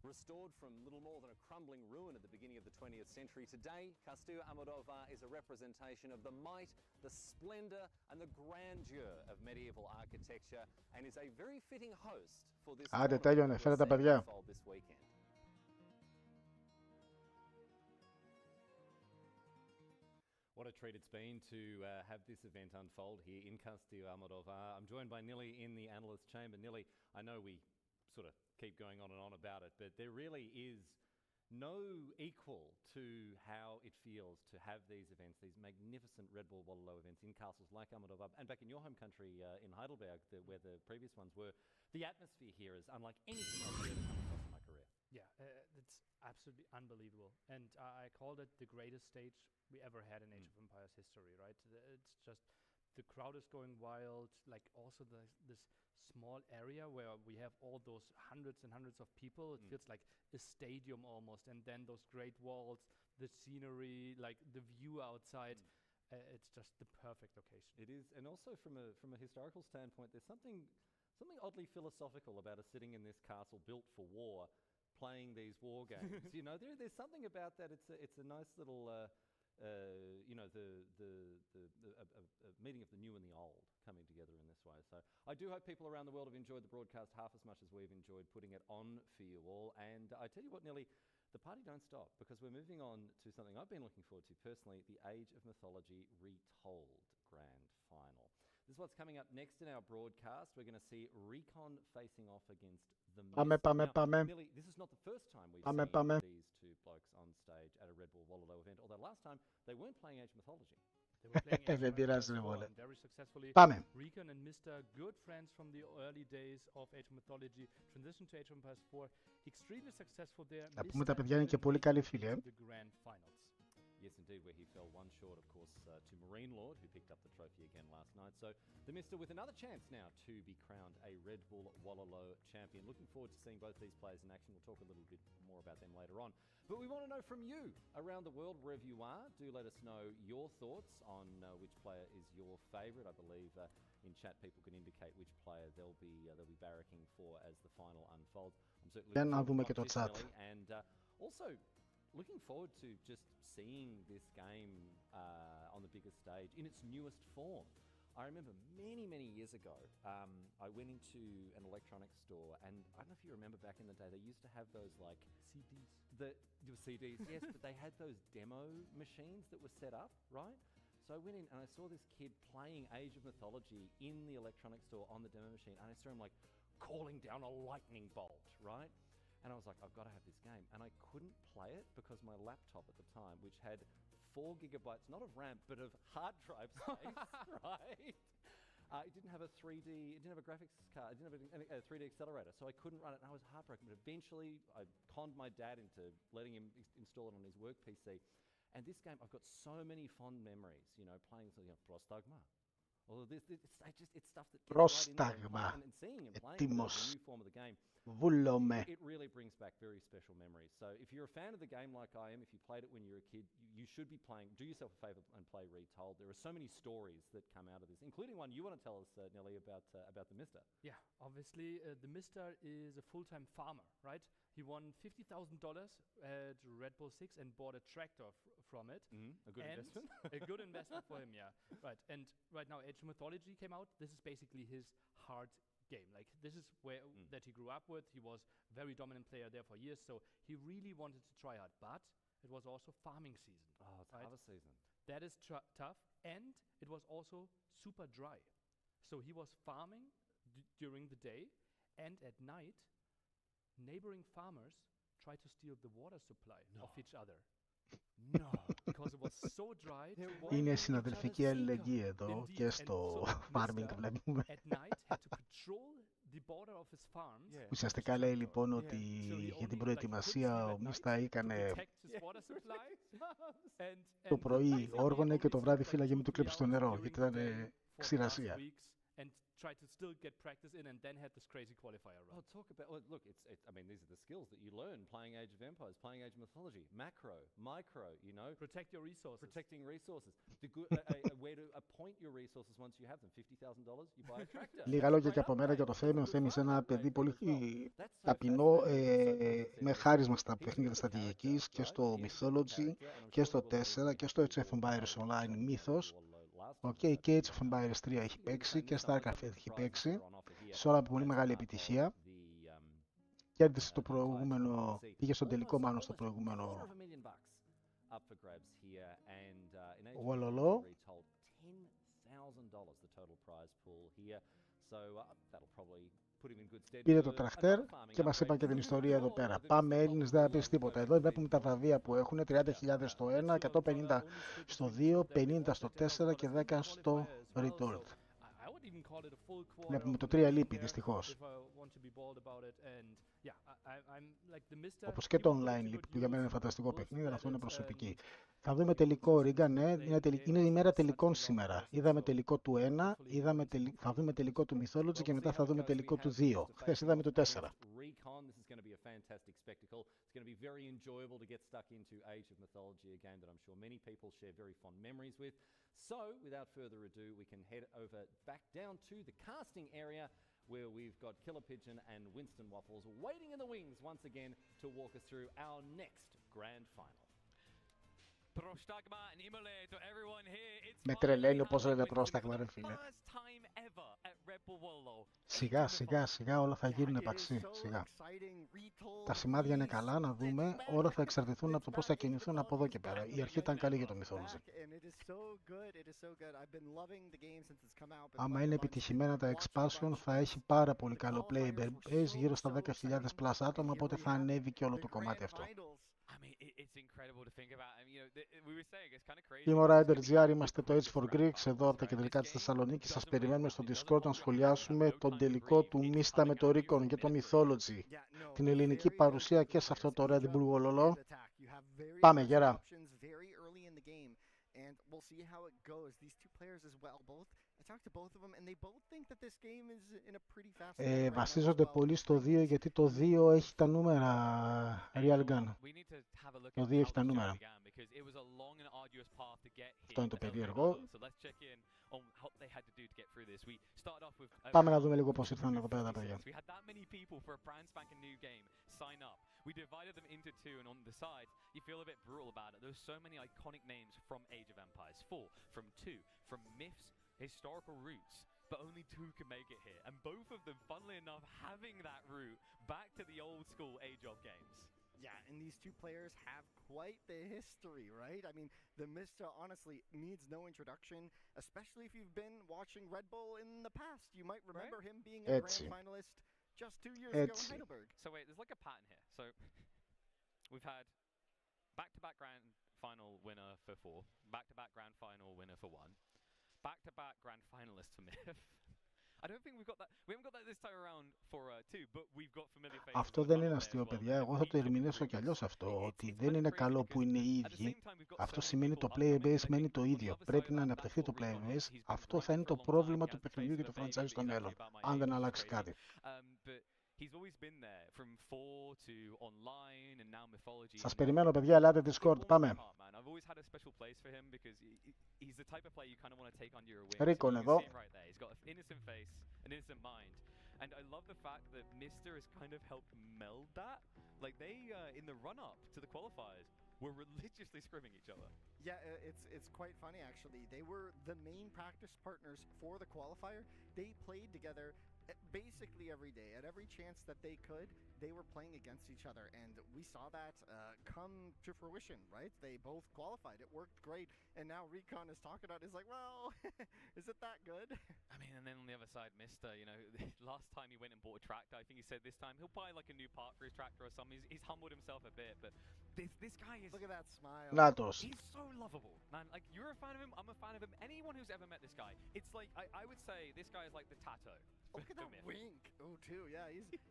Restored from little more than a crumbling ruin at the beginning of the 20th century, today Castillo Almodóvar is a representation of the might, the splendour and the grandeur of medieval architecture, and is a very fitting host for this unfold this weekend. What a treat it's been to have this event unfold here in Castillo Almodóvar. I'm joined by Nili in the analyst chamber. Nili, I know we sort of keep going on and on about it, but there really is no equal to how it feels to have these events, these magnificent RedBull Wololo events in castles like Almodóvar, and back in your home country in Heidelberg, where the previous ones were. The atmosphere here is unlike anything else I've ever come across in my career. Yeah, it's absolutely unbelievable. And I called it the greatest stage we ever had in Age of Empires history, right? It's just, the crowd is going wild, like also this small area where we have all those hundreds and hundreds of people. It feels like a stadium almost, and then those great walls, the scenery, like the view outside. It's just the perfect location. It is, and also from a historical standpoint, there's something oddly philosophical about us sitting in this castle built for war, playing these war games. You know, there's something about that. It's a nice little you know, a meeting of the new and the old coming together in this way. So I do hope people around the world have enjoyed the broadcast half as much as we've enjoyed putting it on for you all. And I tell you what, Nili, the party don't stop, because we're moving on to something I've been looking forward to personally, the Age of Mythology Retold Grand Final. This is what's coming up next in our broadcast. We're going to see RecoN facing off against TheMista. Nili, this is not the first time we've seen these two blokes on stage at a RedBull Wololo event, although last time they weren't playing Age of Mythology. They were playing Age of Mythology very successfully. RecoN and Mista, good friends from the early days of Age of Mythology, transitioned to Age of Empires 4, extremely successful there. Να πούμε τα παιδιά είναι και πολύ καλοί φίλοι. The grand finals. Yes, indeed, where he fell one short, of course, to Marine Lord, who picked up the trophy again last night. So TheMista with another chance now to be crowned a RedBull Wololo champion. Looking forward to seeing both these players in action. We'll talk a little bit more about them later on. But we want to know from you around the world, wherever you are. Do let us know your thoughts on which player is your favourite. I believe in chat people can indicate which player they'll be barracking for as the final unfolds. I'm certainly looking forward to this, and also looking forward to just seeing this game on the biggest stage in its newest form. I remember many, many years ago, I went into an electronics store, and I don't know if you remember back in the day, they used to have those like CDs. There were CDs, yes, but they had those demo machines that were set up, right? So I went in and I saw this kid playing Age of Mythology in the electronics store on the demo machine, and I saw him like calling down a lightning bolt, right? And I was like, I've got to have this game. And I couldn't play it because my laptop at the time, which had 4 gigabytes, not of RAM, but of hard drive space, right? It didn't have a 3D, it didn't have a graphics card, it didn't have a 3D accelerator, so I couldn't run it, and I was heartbroken. But eventually, I conned my dad into letting him install it on his work PC. And this game, I've got so many fond memories, you know, playing something like Prostagma. Although it's stuff that Prostagma. And seeing and playing the new form of the game. Βλέπουμε. It really brings back very special memories. So if you're a fan of the game like I am, if you played it when you were a kid, you should be playing. Do yourself a favour and play Retold. There are so many stories that come out of this, including one you want to tell us, Nelly, about TheMista. Yeah, obviously TheMista is a full-time farmer, right? He won $50,000 at RedBull 6 and bought a tractor from it. A good investment. A good investment for him, yeah. Right, and right now Age of Mythology came out. This is basically his heart game. Like, this is where that he grew up with. He was a very dominant player there for years, so he really wanted to try hard. But it was also farming season. Oh, it's harvest season. That is tough, and it was also super dry. So he was farming during the day, and at night, neighboring farmers tried to steal the water supply of each other. No, because it was so dry. Είναι συναδελφική αλληλεγγύη εδώ και στο farming βλέπουμε. Ουσιαστικά λέει λοιπόν ότι για την προετοιμασία ο Μίστα έκανε το πρωί όργωνε και το βράδυ φύλαγε με το κλέψει στο νερό γιατί ήταν ξηρασία. tried to still get practice in and then had this crazy qualifier run. Oh, talk about, look, I mean, these are the skills that you learn playing Age of Empires, playing Age of Mythology, macro, micro, you know. Protect your resources. Protecting resources. Where to appoint your resources once you have them. $50,000, you buy a tractor. Λίγα λόγια και από μένα για το Θέμη. Ο Θέμης είναι ένα παιδί πολύ ταπεινό, με χάρισμα στα παιχνίδια στρατηγικής και στο Mythology και στο 4 και στο Age of Empires Online μύθος. Okay, και Age of Empires 3 έχει παίξει και Starcraft έχει παίξει. Σε όλα πολύ μεγάλη επιτυχία. Κέρδισε το προηγούμενο, πήγε στον τελικό μάλλον στο προηγούμενο Wololo. Πήρε το τρακτέρ και μας είπαν και την ιστορία εδώ πέρα. Πάμε Έλληνες, δεν θα πεις τίποτα. Εδώ βλέπουμε τα βραβεία που έχουν, 30.000 στο 1, 150 στο 2, 50 στο 4 και 10 στο Retold. Βλέπουμε το 3 λείπει δυστυχώς. Όπως και το online λείπει, που για μένα είναι φανταστικό παιχνίδι, αλλά αυτό είναι προσωπική. Θα δούμε τελικό RecoN, ναι, είναι η μέρα τελικών σήμερα. Είδαμε τελικό του 1, θα δούμε τελικό του Mythology και μετά θα δούμε τελικό του 2. Χθες είδαμε το 4. This is going to be a fantastic spectacle. It's going to be very enjoyable to get stuck into Age of Mythology, a game that I'm sure many people share very fond memories with. So, without further ado, we can head over back down to the casting area where we've got Killer Pigeon and Winston Waffles waiting in the wings once again to walk us through our next grand final. Με τρελαίνει πώς λέτε πρόσταγμα ρε φίλε. Σιγά σιγά σιγά όλα θα γίνουν επαξί. Σιγά. Τα σημάδια είναι καλά, να δούμε. Όλα θα εξαρτηθούν από το πώς θα κινηθούν από εδώ και πέρα. Η αρχή ήταν καλή για το Mythology. Άμα είναι επιτυχημένα τα expansion θα έχει πάρα πολύ καλό player base, γύρω στα 10.000 plus άτομα, οπότε θα ανέβει και όλο το κομμάτι αυτό. Είμαι ο RiderGR, είμαστε το H for Greeks εδώ από τα κεντρικά της Θεσσαλονίκης. Σας περιμένουμε στο Discord να σχολιάσουμε τον τελικό του TheMista με το RecoN και το Mythology. Την ελληνική παρουσία και σε αυτό το RedBull Wololo. Πάμε γερά. Βασίζονται πολύ στο 2 γιατί το 2 έχει τα νούμερα Real Gun. Το 2 έχει τα νούμερα. Αυτό είναι το περίεργο. Πάμε να δούμε λίγο πώς ήρθαν εδώ πέρα τα παιδιά. We divided them into two, and on the sides, you feel a bit brutal about it. There's so many iconic names from Age of Empires 4, from 2, from myths, historical roots, but only 2 can make it here. And both of them, funnily enough, having that route back to the old school Age of games. Yeah, and these two players have quite the history, right? I mean, TheMista honestly needs no introduction, especially if you've been watching RedBull in the past. You might remember him being a grand finalist just 2 years ago in Heidelberg. So wait, there's like a pattern here. So we've had back-to-back grand final winner for 4, back-to-back grand final winner for 1, back-to-back grand finalist for Myth. I don't think we haven't got that this time around for 2, but we've got familiar faces. Αυτό δεν είναι αστείο, παιδιά. Εγώ θα το ερμηνεύσω κι αλλιώς αυτό. Ότι δεν είναι καλό που είναι οι ίδιοι. Αυτό σημαίνει το player base μένει το ίδιο. Πρέπει να αναπτυχθεί το player base. Αυτό θα είναι το πρόβλημα του παιχνιδιού και του franchise στο μέλλον. Αν δεν αλλάξει κάτι. Σας περιμένω, παιδιά. Ελάτε Discord. Πάμε. RecoN εδώ. And I love the fact that Mr. has kind of helped meld that. Like they, in the run-up to the qualifiers, were religiously scrimming each other. Yeah, it's quite funny actually. They were the main practice partners for the qualifier. They played together basically every day. At every chance that they could, they were playing against each other, and we saw that come to fruition, right? They both qualified. It worked great, and now RecoN is talking about it. He's like, well, is it that good? I mean, and then on the other side, Mr., you know, last time he went and bought a tractor, I think he said this time he'll buy like a new part for his tractor or something. He's humbled himself a bit, but this guy is... Look at that smile. Natos. He's so lovable, man. Like, you're a fan of him, I'm a fan of him. Anyone who's ever met this guy, it's like, I would say this guy is like the Tato. Look at that wink. Oh, too. Yeah,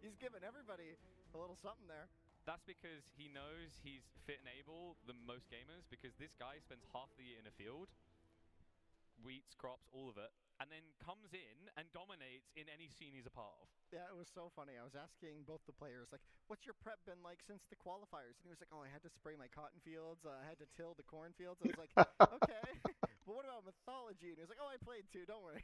he's giving everybody a little something there. That's because he knows he's fit and able the most gamers, because this guy spends half the year in a field wheats, crops, all of it, and then comes in and dominates in any scene he's a part of. Yeah, it was so funny. I was asking both the players, like, what's your prep been like since the qualifiers? And he was like, oh, I had to spray my cotton fields. I had to till the cornfields. I was like, okay. But what about mythology? And he was like, oh, I played too. Don't worry.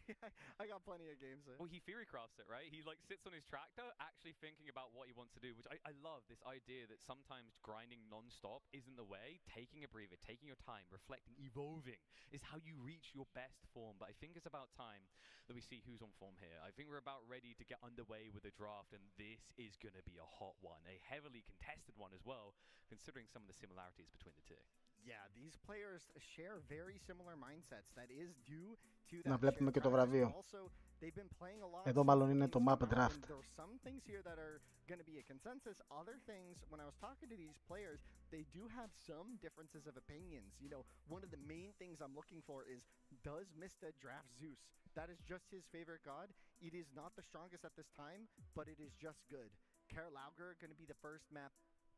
I got plenty of games in. Well, he theory crafts it, right? He like sits on his tractor actually thinking about what he wants to do, which I love this idea that sometimes grinding non-stop isn't the way. Taking a breather, taking your time, reflecting, evolving is how you reach your best form. But I think it's about time that we see who's on form here. I think we're about ready to get underway with the draft, and this is going to be a hot one, a heavily contested one as well, considering some of the similarities between the two. Yeah, these players share very similar mindsets. That is due to that. Να βλέπουμε και το βραβείο. Also, they've been playing a lot. Εδώ μάλλον είναι το map draft. There are some things here that are going to be a consensus. Other things, when I was talking to these players, they do have some differences of opinions. You know, one of the main things I'm looking for is, does Mista draft Zeus? That is just his favorite god. It is not the strongest at this time, but it is just good. Karlauger going to be the first map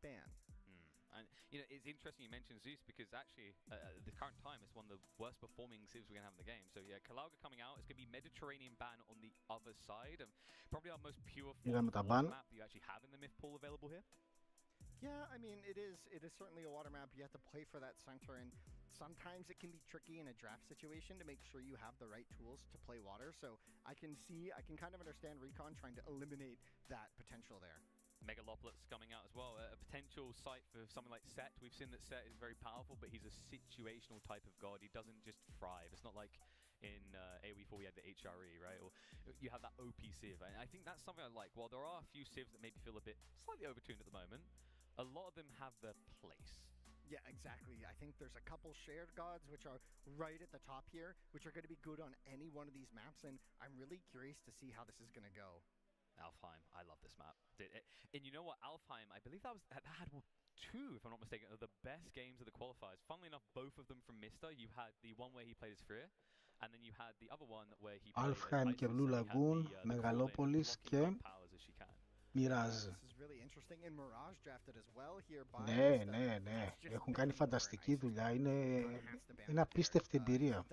ban. And, you know, it's interesting you mentioned Zeus because actually, at the current time, it's one of the worst performing civs we're going to have in the game. So, yeah, Karlauger coming out, it's going to be Mediterranean ban on the other side. And probably our most pure form of map that you actually have in the myth pool available here. Yeah, I mean, it is certainly a water map. You have to play for that center, and sometimes it can be tricky in a draft situation to make sure you have the right tools to play water. So I can kind of understand RecoN trying to eliminate that potential there. Megalopolis coming out as well, a potential site for something like Set. We've seen that Set is very powerful, but he's a situational type of god. He doesn't just thrive. It's not like in AoE4 we had the HRE, right? Or you have that OP civ. And I think that's something I like. While there are a few civs that maybe feel a bit slightly overtuned at the moment, a lot of them have their place. Yeah, exactly. I think there's a couple shared gods which are right at the top here, which are going to be good on any one of these maps, and I'm really curious to see how this is going to go. Alfheim, I love this map. And you know what, Alfheim, I believe that had two, if I'm not mistaken, of the best games of the qualifiers. Funnily enough, both of them from Mista. You had the one where he played as Freer, and then you had the other one where he played Alfheim και Blue Lagoon, Μεγαλόπολης και Mirage. Ναι, ναι, ναι. Έχουν κάνει φανταστική δουλειά. Είναι απίστευτη εμπειρία.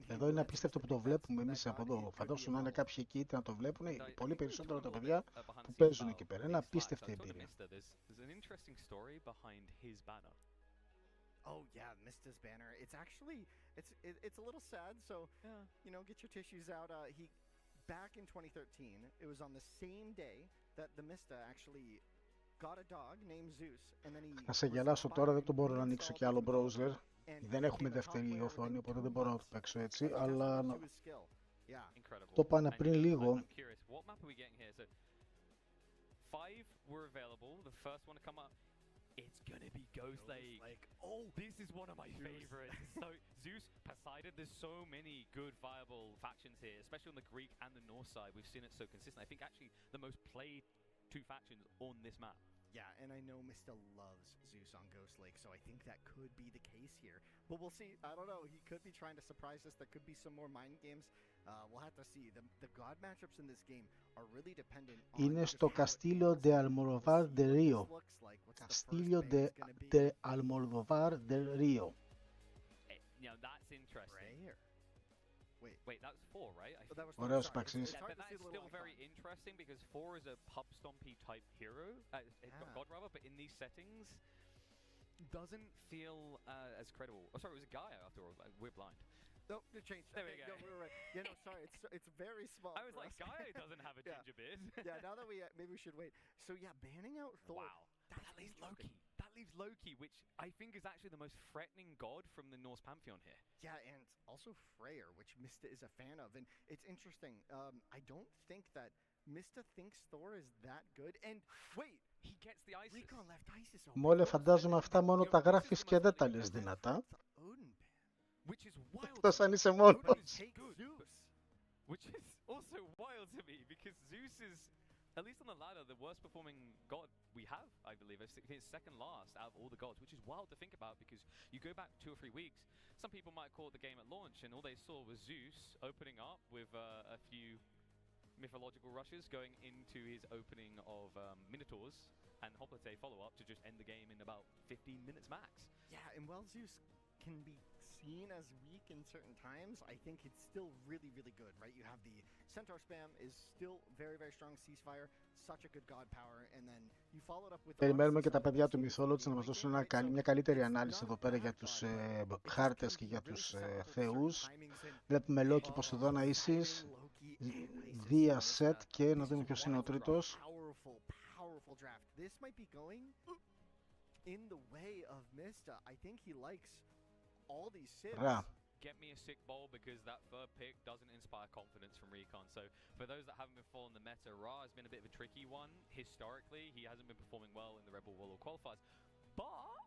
Εδώ είναι απίστευτο που το βλέπουμε εμείς από εδώ. Φαντάσου να είναι κάποιοι εκεί να το βλέπουν. Πολύ περισσότερο τα παιδιά που παίζουν εκεί πέρα. Είναι απίστευτη εμπειρία. Oh yeah, Mista's banner. It's actually it's a little sad. So you know, get your tissues out. He back in 2013, it was on the same day that the Mista actually got a dog named Zeus, and then he. Να σε γελάσω τώρα, δεν το μπορώ να ανοίξω κι άλλο browser. Δεν έχουμε δεύτερη οθόνη, οπότε δεν μπορώ να το παίξω έτσι, αλλά το πάνα πριν λίγο. It's gonna be Ghost Lake. Oh, this is one of my favorites. So Zeus, Poseidon, there's so many good viable factions here, especially on the Greek and the Norse side. We've seen it so consistent. I think actually the most played two factions on this map. Yeah, and I know Mista loves Zeus on Ghost Lake, so I think that could be the case here. But we'll see. I don't know. He could be trying to surprise us. There could be some more mind games. We'll have to see. The god matchups in this game are really dependent on... Είναι στο Castillo de Almodóvar de Río. Castillo de Almodóvar de Río. Now that's interesting. Wait, that was 4, right? Ωραίος παίξης. But that is still very interesting because 4 is a pub stompy type hero, god rather, but in these settings doesn't feel as credible. Oh, sorry, it was a guy after all. We're blind. No, it changed. There we go. No, we were right. Yeah, no, sorry, it's very small. I was like, Gaia doesn't have a ginger beard. Yeah, now that maybe we should wait. So yeah, banning out Thor. Wow, that leaves Loki. That leaves Loki, which I think is actually the most threatening god from the Norse pantheon here. Yeah, and also Freyr, which Mista is a fan of. And it's interesting. I don't think that Mista thinks Thor is that good. And wait, he gets the Isis. RecoN left Isis open. Μόλι φαντάζομαι αυτά μόνο τα γράφεις και δεν τα λες δυνατά. Εκτός αν είσαι μόνος. Which is also wild to me because Zeus is, at least on the ladder, the worst performing god we have, I believe. It's second last out of all the gods, which is wild to think about because you go back 2 or 3 weeks, some people might call it the game at launch and all they saw was Zeus opening up with a few mythological rushes going into his opening of Minotaurs and Hoplite follow-up to just end the game in about 15 minutes max. Yeah, and while Zeus can be seen as weak in certain times, I think it's still really, really good, right? You have the Centaur spam is still very, very strong ceasefire, such a good god power, and then you follow it up with... Περιμένουμε και τα παιδιά του Mythology να μας δώσουν μια καλύτερη ανάλυση εδώ πέρα για τους χάρτες και για τους θεούς. Βλέπουμε Loki, Poseidona, Isis, Dia, Set και να δούμε ποιος είναι ο τρίτος. Ρα. Get me a sick bowl because that third pick doesn't inspire confidence from RecoN. So for those that haven't been following the meta, Ra has been a bit of a tricky one. Historically, he hasn't been performing well in the RedBull Wololo qualifiers. But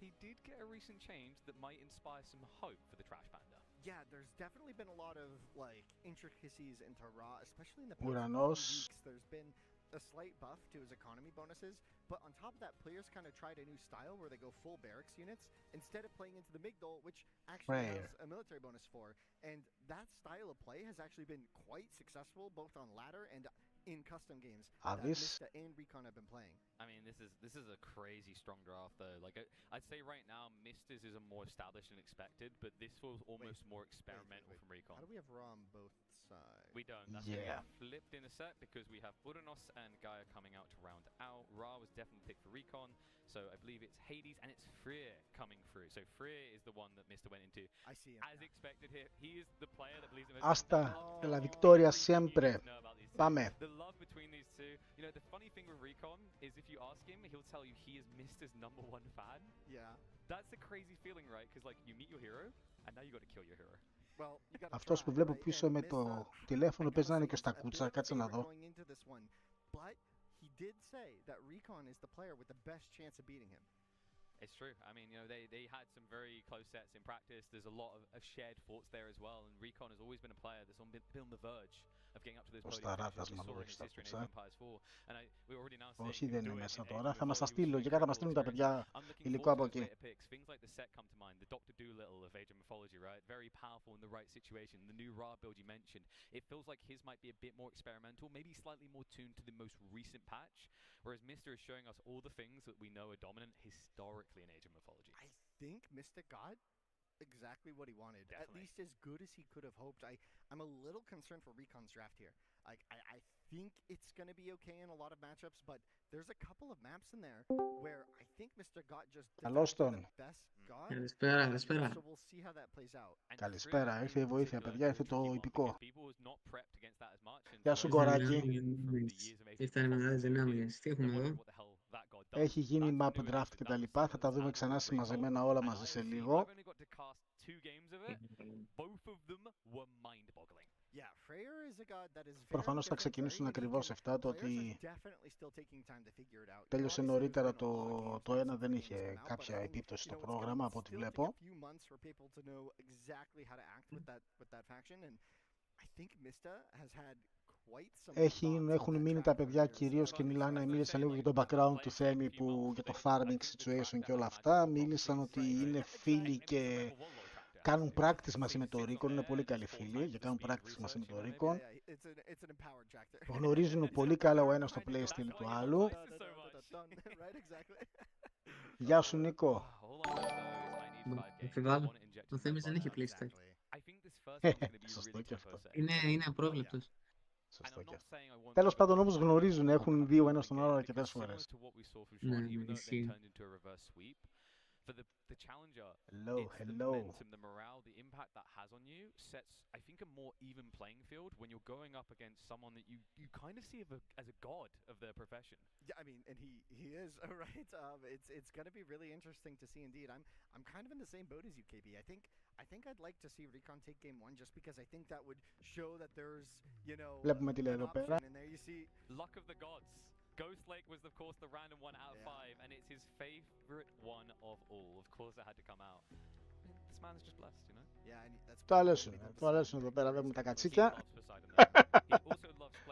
he did get a recent change that might inspire some hope for the Trash Panda. Yeah, there's definitely been a lot of like intricacies into Ra, especially in the past few weeks. There's been a slight buff to his economy bonuses, but on top of that, players kind of tried a new style where they go full barracks units instead of playing into the Migdol, which actually has a military bonus for. And that style of play has actually been quite successful both on ladder and in custom games that Mista and RecoN have been playing. I mean, this is a crazy strong draft though. Like I'd say right now, Mista's is a more established than expected, but this was almost more experimental from RecoN. How do we have Ra on both sides? We don't. That's gonna get flipped in a set because we have Uranus and Gaia coming out to round out. Ra was definitely picked for RecoN, so I believe it's Hades and it's Freer coming through. So Freer is the one that Mista went into. I see him. As expected here, he is the player that believes in Hasta la victoria siempre. Πάμε. The love between these two. You know, the funny thing with RecoN is if you ask him, he'll tell you he is Mista's #1 fan. Yeah. That's a crazy feeling, right? Because like you meet your hero and now you got to kill your hero. Well, αυτός που βλέπω πίσω με το τηλέφωνο παίζει να είναι και στα κούτσα, κάτσε να δω. But he did say that RecoN is the player with the best chance of beating him. It's true. I mean, you know, they had some very close sets in practice. There's a lot of shared thoughts there as well. And RecoN has always been a player that's been on the verge of getting up to those podium finishes. We saw in his history in Empires 4. And we're already now seeing Όχι, δεν είναι μέσα τώρα. Θα μας τα στείλω και θα μας στείλουν τα παιδιά υλικό από εκεί. Things like the set come to mind. The Dr. Dolittle of Age of Mythology, right? Very powerful in the right situation. The new Ra build you mentioned. It feels like his might be a bit more experimental, maybe slightly more tuned to the most recent patch. Whereas Mista is showing us all the things that we know are dominant historically in Age of Mythology. I think Mista got exactly what he wanted. Definitely. At least as good as he could have hoped. I'm a little concerned for RecoN's draft here. I think it's going to be okay in a lot of matchups, but there's a couple of maps in there where I think Mr. got just the best god. Καλησπέρα. So we'll see how that plays out. Καλησπέρα, ήρθε η βοήθεια, παιδιά, ήρθε το υπηκό. Γεια σου, κοράκι. Ήρθαν οι μεγάλες δυνάμεις. Τι έχουμε εδώ? Έχει γίνει map draft και τα λοιπά, θα τα δούμε ξανά συμμαζεμένα όλα μαζί σε λίγο. Προφανώς θα ξεκινήσουν ακριβώς 7, το ότι τέλειωσε νωρίτερα το ένα δεν είχε κάποια επίπτωση στο πρόγραμμα από ό,τι βλέπω. Έχουν μείνει τα παιδιά κυρίως και μίλησαν λίγο για το background του Θέμη, για το farming situation και όλα αυτά. Μίλησαν ότι είναι φίλοι και κάνουν practice μαζί με το RecoN, είναι πολύ καλοί φίλοι και κάνουν practice μαζί με το RecoN. Γνωρίζουν πολύ καλά ο ένας το playstyle του άλλου. Γεια σου, Νίκο. Το Θέμης δεν έχει playstyle. Σωστό και αυτό. Είναι απρόβλεπτος. Σωστό και αυτό. Τέλος πάντων όμως γνωρίζουν, έχουν δει ο ένας τον άλλο αρκετές φορές. Ναι, ισχύει. For the challenger, hello. The momentum, the morale, the impact that has on you sets, I think, a more even playing field when you're going up against someone that you kind of see as a god of their profession. Yeah, I mean, and he is, right? It's going to be really interesting to see indeed. I'm kind of in the same boat as you, KB. I think I'd like to see RecoN take game 1 just because I think that would show that there's, you know, Βλέπουμε τι λέει εδώ πέρα. and there you see luck of the gods. Ghost Lake was, of course, the random one out of 5, and it's his favorite one of all. Of course, it had to come out. This man's just blessed, you know? Yeah, and that's το αρέσουν εδώ πέρα, βλέπουμε τα κατσίκια.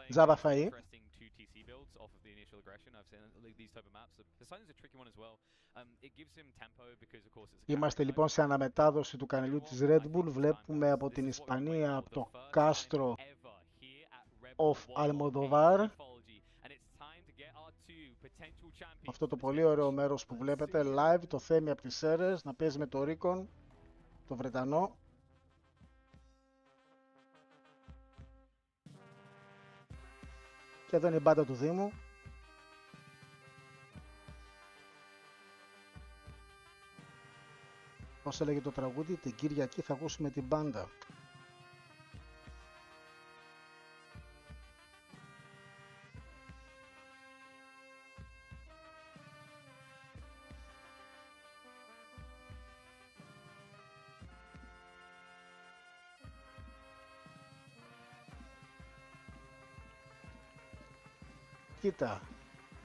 Τζάβα φαΐ. Είμαστε λοιπόν σε αναμετάδοση του καναλιού της RedBull. Βλέπουμε από την Ισπανία, από το κάστρο of Almodóvar. Αυτό το πολύ ωραίο μέρος που βλέπετε live, το Θέμη από τις Σέρρες να παίζει με το RecoN. το Βρετανό. Και εδώ είναι η μπάντα του Δήμου. Πώς έλεγε το τραγούδι, την Κυριακή θα ακούσουμε την μπάντα. Κοίτα.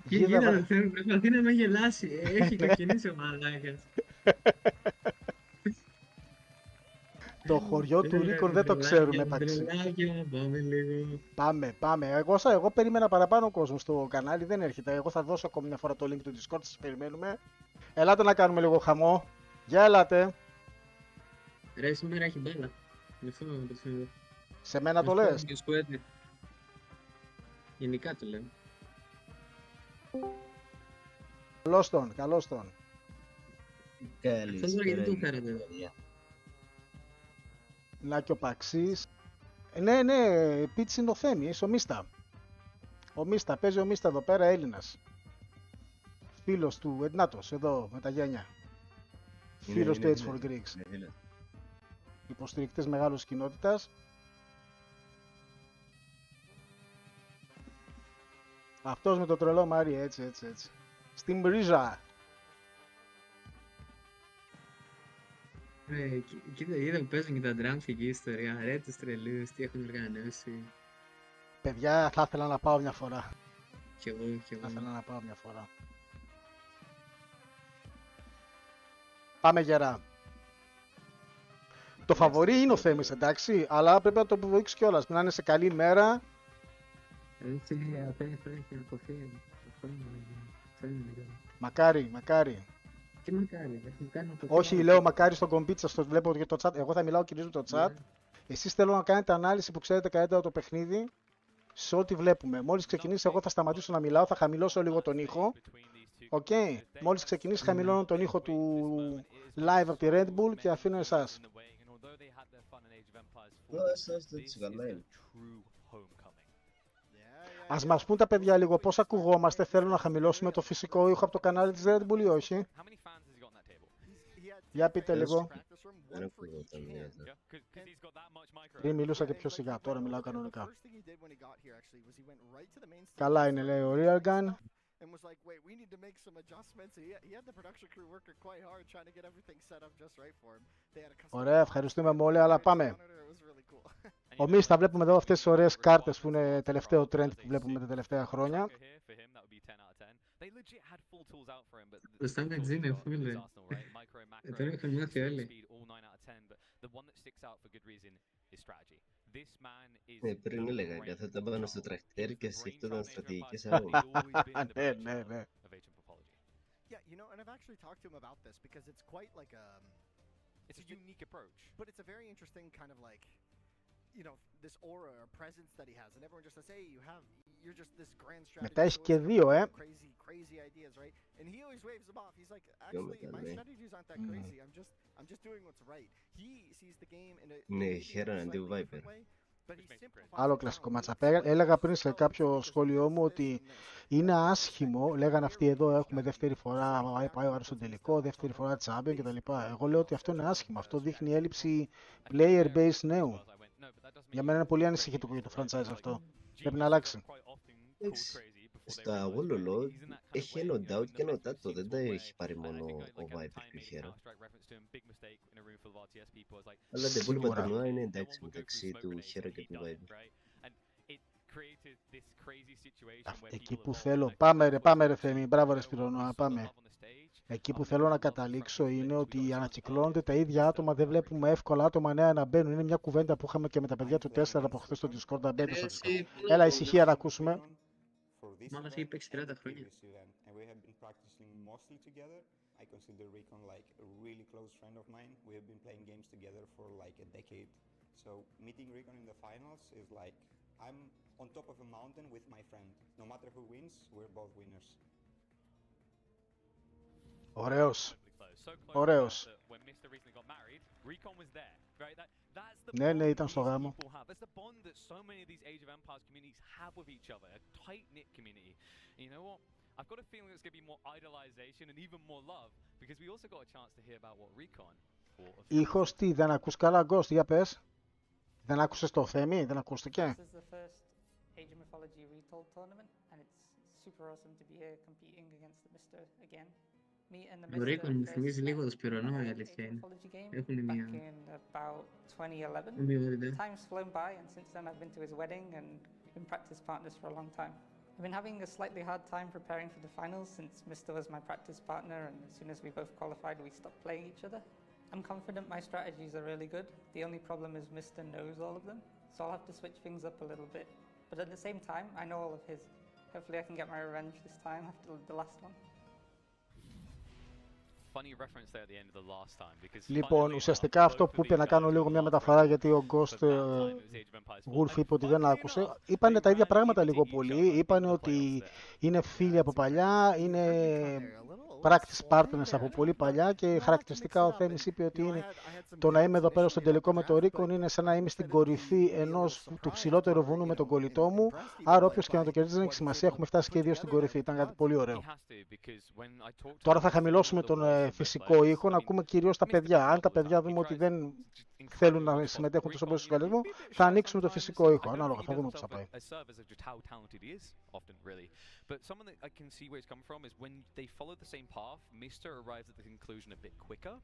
Κοίτα, προσπαθεί να με γελάσει. Έχει κοκκινήσει ο μαλάκας. Το χωριό του RecoN δεν το ξέρουμε επαξί. Πάμε. Εγώ περίμενα παραπάνω κόσμο στο κανάλι, δεν έρχεται. Εγώ θα δώσω ακόμη μια φορά το link του Discord, σας περιμένουμε. Ελάτε να κάνουμε λίγο χαμό. Για ελάτε. Ρε, σήμερα έχει μπάλα. Σε μένα το λες? Γενικά το λέω. Καλώς τον. Καλησπέρα, γιατί τον φέρατε εδώ? Να και ο Παξής. Ναι, πίτσι είναι ο Θέμης, ο Μίστα. Ο Μίστα, παίζει ο Μίστα εδώ πέρα, Έλληνας. Φίλος του Εντνάτος, εδώ με τα γένια. Φίλος του Edge for Greeks. Υποστηρικτής μεγάλος κοινότητας. Αυτός με το τρελό Μάρι, έτσι. Στην μπρίζα. Κοίτα, είδα που παίζουν και τα drums και η ιστορία. Ρε τους τρελούς, τι έχουν οργανώσει. Παιδιά, θα ήθελα να πάω μια φορά. Κι εγώ. Θα ήθελα να πάω μια φορά. Πάμε γερά. Το φαβορί είναι ο Θέμης, εντάξει, αλλά πρέπει να το αποδείξει κιόλας. Να είναι σε καλή μέρα. Μακάρι. Τι μακάρι, όχι, λέω μακάρι στον κομπίτσα, στο βλέπω για το chat. Εγώ θα μιλάω κυρίως με το chat. Εσείς θέλω να κάνετε ανάλυση που ξέρετε καλύτερα το παιχνίδι σε ό,τι βλέπουμε. Μόλις ξεκινήσει, εγώ θα σταματήσω να μιλάω, θα χαμηλώσω λίγο τον ήχο. Οκ. Μόλις ξεκινήσει, χαμηλώνω τον ήχο του live από τη RedBull και αφήνω εσάς. Ας μας πούν τα παιδιά λίγο πώς ακουγόμαστε. Θέλω να χαμηλώσουμε το φυσικό ήχο από το κανάλι της RedBull ή όχι? Για πείτε λίγο. Πριν μιλούσα και πιο σιγά, τώρα μιλάω κανονικά. Καλά είναι, λέει ο RealGun. And was like, wait, we need to make some adjustments. He had the production crew working quite hard trying to get everything set up just right for him. They had a custom. Ωραία, ευχαριστούμε όλοι, αλλά πάμε. Εμείς θα βλέπουμε εδώ αυτές τις ωραίες κάρτες που είναι τελευταίο trend που βλέπουμε τα τελευταία χρόνια. Το standard είναι, φίλε. Τώρα έχουν μάθει όλοι. Πριν έλεγα καθόταν πάνω στο τρακτέρ και σκεφτόταν στρατηγικές άγωγες. Ναι. Yeah, you know, and I've actually talked to him about this because it's quite like it's a unique approach. But it's a very interesting kind of like, you know, this aura or presence that he has, and everyone just says, "Hey, you're just this grand strategy." Μετά έχει και δύο, Crazy ideas, right? And he always waves them off. He's like, "Actually, my strategies aren't that crazy. I'm just doing what's right." He sees the game in a Ναι, χαίρον αντί ο Viper. Άλλο κλασικό ματσαπ. Έλεγα πριν σε κάποιο σχόλιο μου ότι είναι άσχημο. Λέγανε αυτοί εδώ έχουμε δεύτερη φορά πάει ο στον τελικό, δεύτερη φορά champion κτλ. Εγώ λέω ότι αυτό είναι άσχημο. Αυτό δείχνει έλλειψη player base νέου. Για μένα είναι πολύ ανησυχητικό για το franchise αυτό. Πρέπει να αλλάξει. Στα Wololo έχει ένα doubt και ένα τάτο. Δεν τα έχει πάρει μόνο ο Viper και ο Hero. Αλλά τα υπόλοιπα τουρνουά είναι εντάξει μεταξύ του Hero και του Viper. Εκεί που θέλω, πάμε ρε Θέμη, μπράβο ρε Σπυρονόα, πάμε. Εκεί που θέλω να καταλήξω είναι ότι ανακυκλώνονται τα ίδια άτομα, δεν βλέπουμε εύκολα άτομα νέα να μπαίνουν. Είναι μια κουβέντα που είχαμε και με τα παιδιά του 4 από χθες στο Discord, να μπαίνουν στο Discord. Έλα, ησυχία να ακούσουμε. Μάλλον έχει παίξει 30 χρόνια. I consider RecoN like a really close friend of mine. We have been playing games together for like a decade. So meeting RecoN in the finals is like I'm on top of a mountain with my friend. No matter who wins, we're both winners. Ωραίος. so close Ωραίος. that when Mr. recently got married, RecoN was there, right? That's the Ναι, bond ναι, ήταν these στο γάμο. people have. That's the bond that so many of these Age of Empires communities have with each other, a tight-knit community. And you know what? I've got a feeling there's going to be more idolization and even more love because we also got a chance to hear about what RecoN thought of. Ήχος τι, δεν ακούς καλά, Ghost, για πες. Δεν άκουσες το θέμη, δεν ακούστηκε. This is the first Age of Mythology Retold tournament and it's super awesome to be here competing against the Mr. again. Me and the Το RecoN μου θυμίζει λίγο το Σπυρονό, η αλήθεια είναι. Έχουν μια ομοιότητα. Time's flown by and since then I've been to his wedding and been practice partners for a long time. I've been having a slightly hard time preparing for the finals since Mr. was my practice partner and as soon as we both qualified we stopped playing each other. I'm confident my strategies are really good. The only problem is Mr. knows all of them, so I'll have to switch things up a little bit. But at the same time, I know all of his. Hopefully I can get my revenge this time after the last one. Λοιπόν, ουσιαστικά αυτό που είπε, να κάνω λίγο μια μεταφορά γιατί ο Ghost Wolf είπε ότι δεν άκουσε. Είπανε τα ίδια πράγματα λίγο πολύ. Είπανε ότι είναι φίλοι από παλιά, είναι practice partners από πολύ παλιά και χαρακτηριστικά ο Θέμης είπε ότι είναι το να είμαι εδώ πέρα στον τελικό με το RecoN είναι σαν να είμαι στην κορυφή του ψηλότερου βουνού με τον κολλητό μου. Άρα όποιος και να το κερδίζει δεν έχει σημασία, έχουμε φτάσει και οι δύο στην κορυφή. Ήταν κάτι πολύ ωραίο. Τώρα θα χαμηλώσουμε τον φυσικό ήχο, να ακούμε κυρίως τα παιδιά. Αν τα παιδιά δούμε ότι δεν θέλουν να συμμετέχουν τόσο πολύ στο σκαλισμό, θα ανοίξουμε το φυσικό ήχο. Ανάλογα, θα δούμε πώς θα πάει. But something that I can see where it's come from is when they follow the same path, Mr. arrives at the conclusion a bit quicker.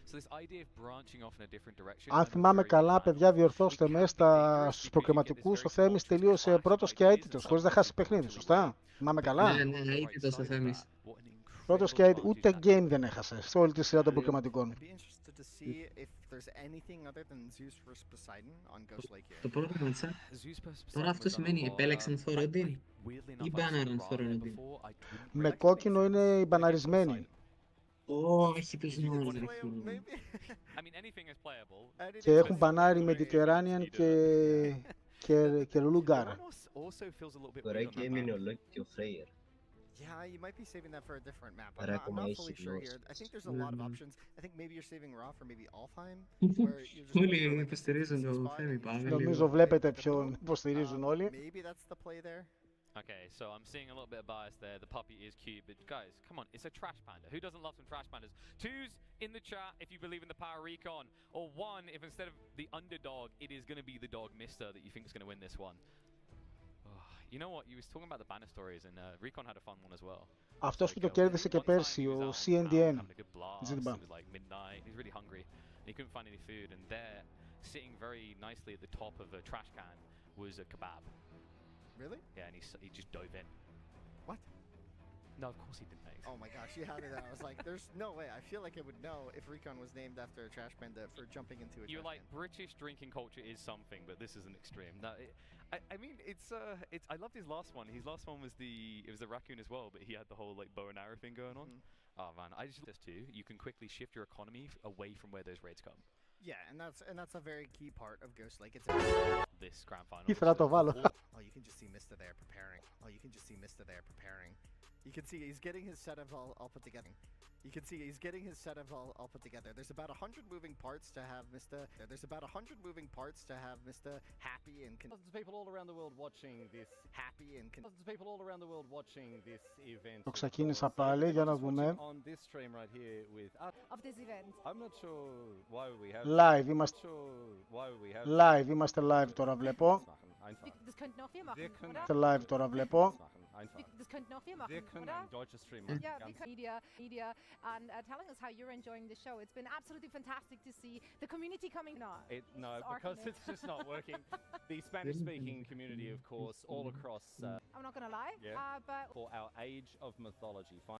So this idea of branching off in a different direction. Αν θυμάμαι καλά, παιδιά, διορθώστε με στους προκριματικούς, ο Θέμης τελείωσε πρώτος και αίτητος, χωρίς να χάσει παιχνίδι, σωστά? Θυμάμαι καλά. Ναι, αίτητος ο Θέμης. Πρώτος και αίτητος, ούτε game δεν έχασε σε όλη τη σειρά των προκριματικών. Το πρόβλημα της τώρα αυτό σημαίνει επέλεξαν Θωρόντιν ή μπάναραν Θωρόντιν. Με κόκκινο είναι οι μπαναρισμένοι. Όχι τους νόρους, ρε φίλε. Και έχουν μπανάρει Mediterranean και Λουγκάρ. Τώρα και έμεινε ολόκληρο ο Freyr. Yeah, you might be saving that for a different map. I'm not fully sure here. I think there's a lot of options. I think maybe you're saving Raw for maybe Alfheim. Όλοι υποστηρίζουν το Θέμη, πάμε. Νομίζω βλέπετε ποιον υποστηρίζουν όλοι. Maybe that's the play there. Okay, so I'm seeing a little bit of bias there. The puppy is cute, but guys, come on, it's a trash panda. Who doesn't love some trash pandas? Twos in the chat if you believe in the power of RecoN, or one if instead of the underdog, it is going to be the dog Mr. that you think is going to win this one. You know what, you was talking about the banner stories and RecoN had a fun one as well. Αυτός που το κέρδισε και πέρσι, ο CNDN. Zidba. It was like midnight, he was really hungry, he couldn't find any food, and there, sitting very nicely at the top of a trash can, was a kebab. Really? Yeah, and he just dove in. What? No, of course he didn't. Oh my gosh, you had it. I was like, there's no way. I feel like I would know if RecoN was named after a trash panda for jumping into a You're trash like, can. British drinking culture is something, but this is an extreme. No, I mean, it's I loved his last one. His last one was the raccoon as well, but he had the whole like bow and arrow thing going on. Oh man, I just this too. You can quickly shift your economy away from where those raids come. Yeah, and that's a very key part of Ghost. Like it's this grand final. Oh, you can just see Mista there preparing. Oh, you can just see Mista there preparing. You can see he's getting his setup all put together. You can see he's getting his setup all put together. There's about 100 moving parts to have Mista. There's about 100 moving parts to have Mista happy and thousands of people all around the world watching this happy and thousands of people all around the world watching this event. Το ξεκίνησα πάλι για να δούμε. On this stream right here with of this event. I'm not sure why we have Live, είμαστε live τώρα βλέπω. Das könnten auch wir machen, oder? Είμαστε live τώρα βλέπω. Das könnten auch wir machen, oder? Yeah, media and telling us how you're enjoying the show. It's been absolutely fantastic to see the community coming. No, because it's just not working. The Spanish-speaking community, of course, all across. I'm not going to lie, yeah, but for our Age of Mythology.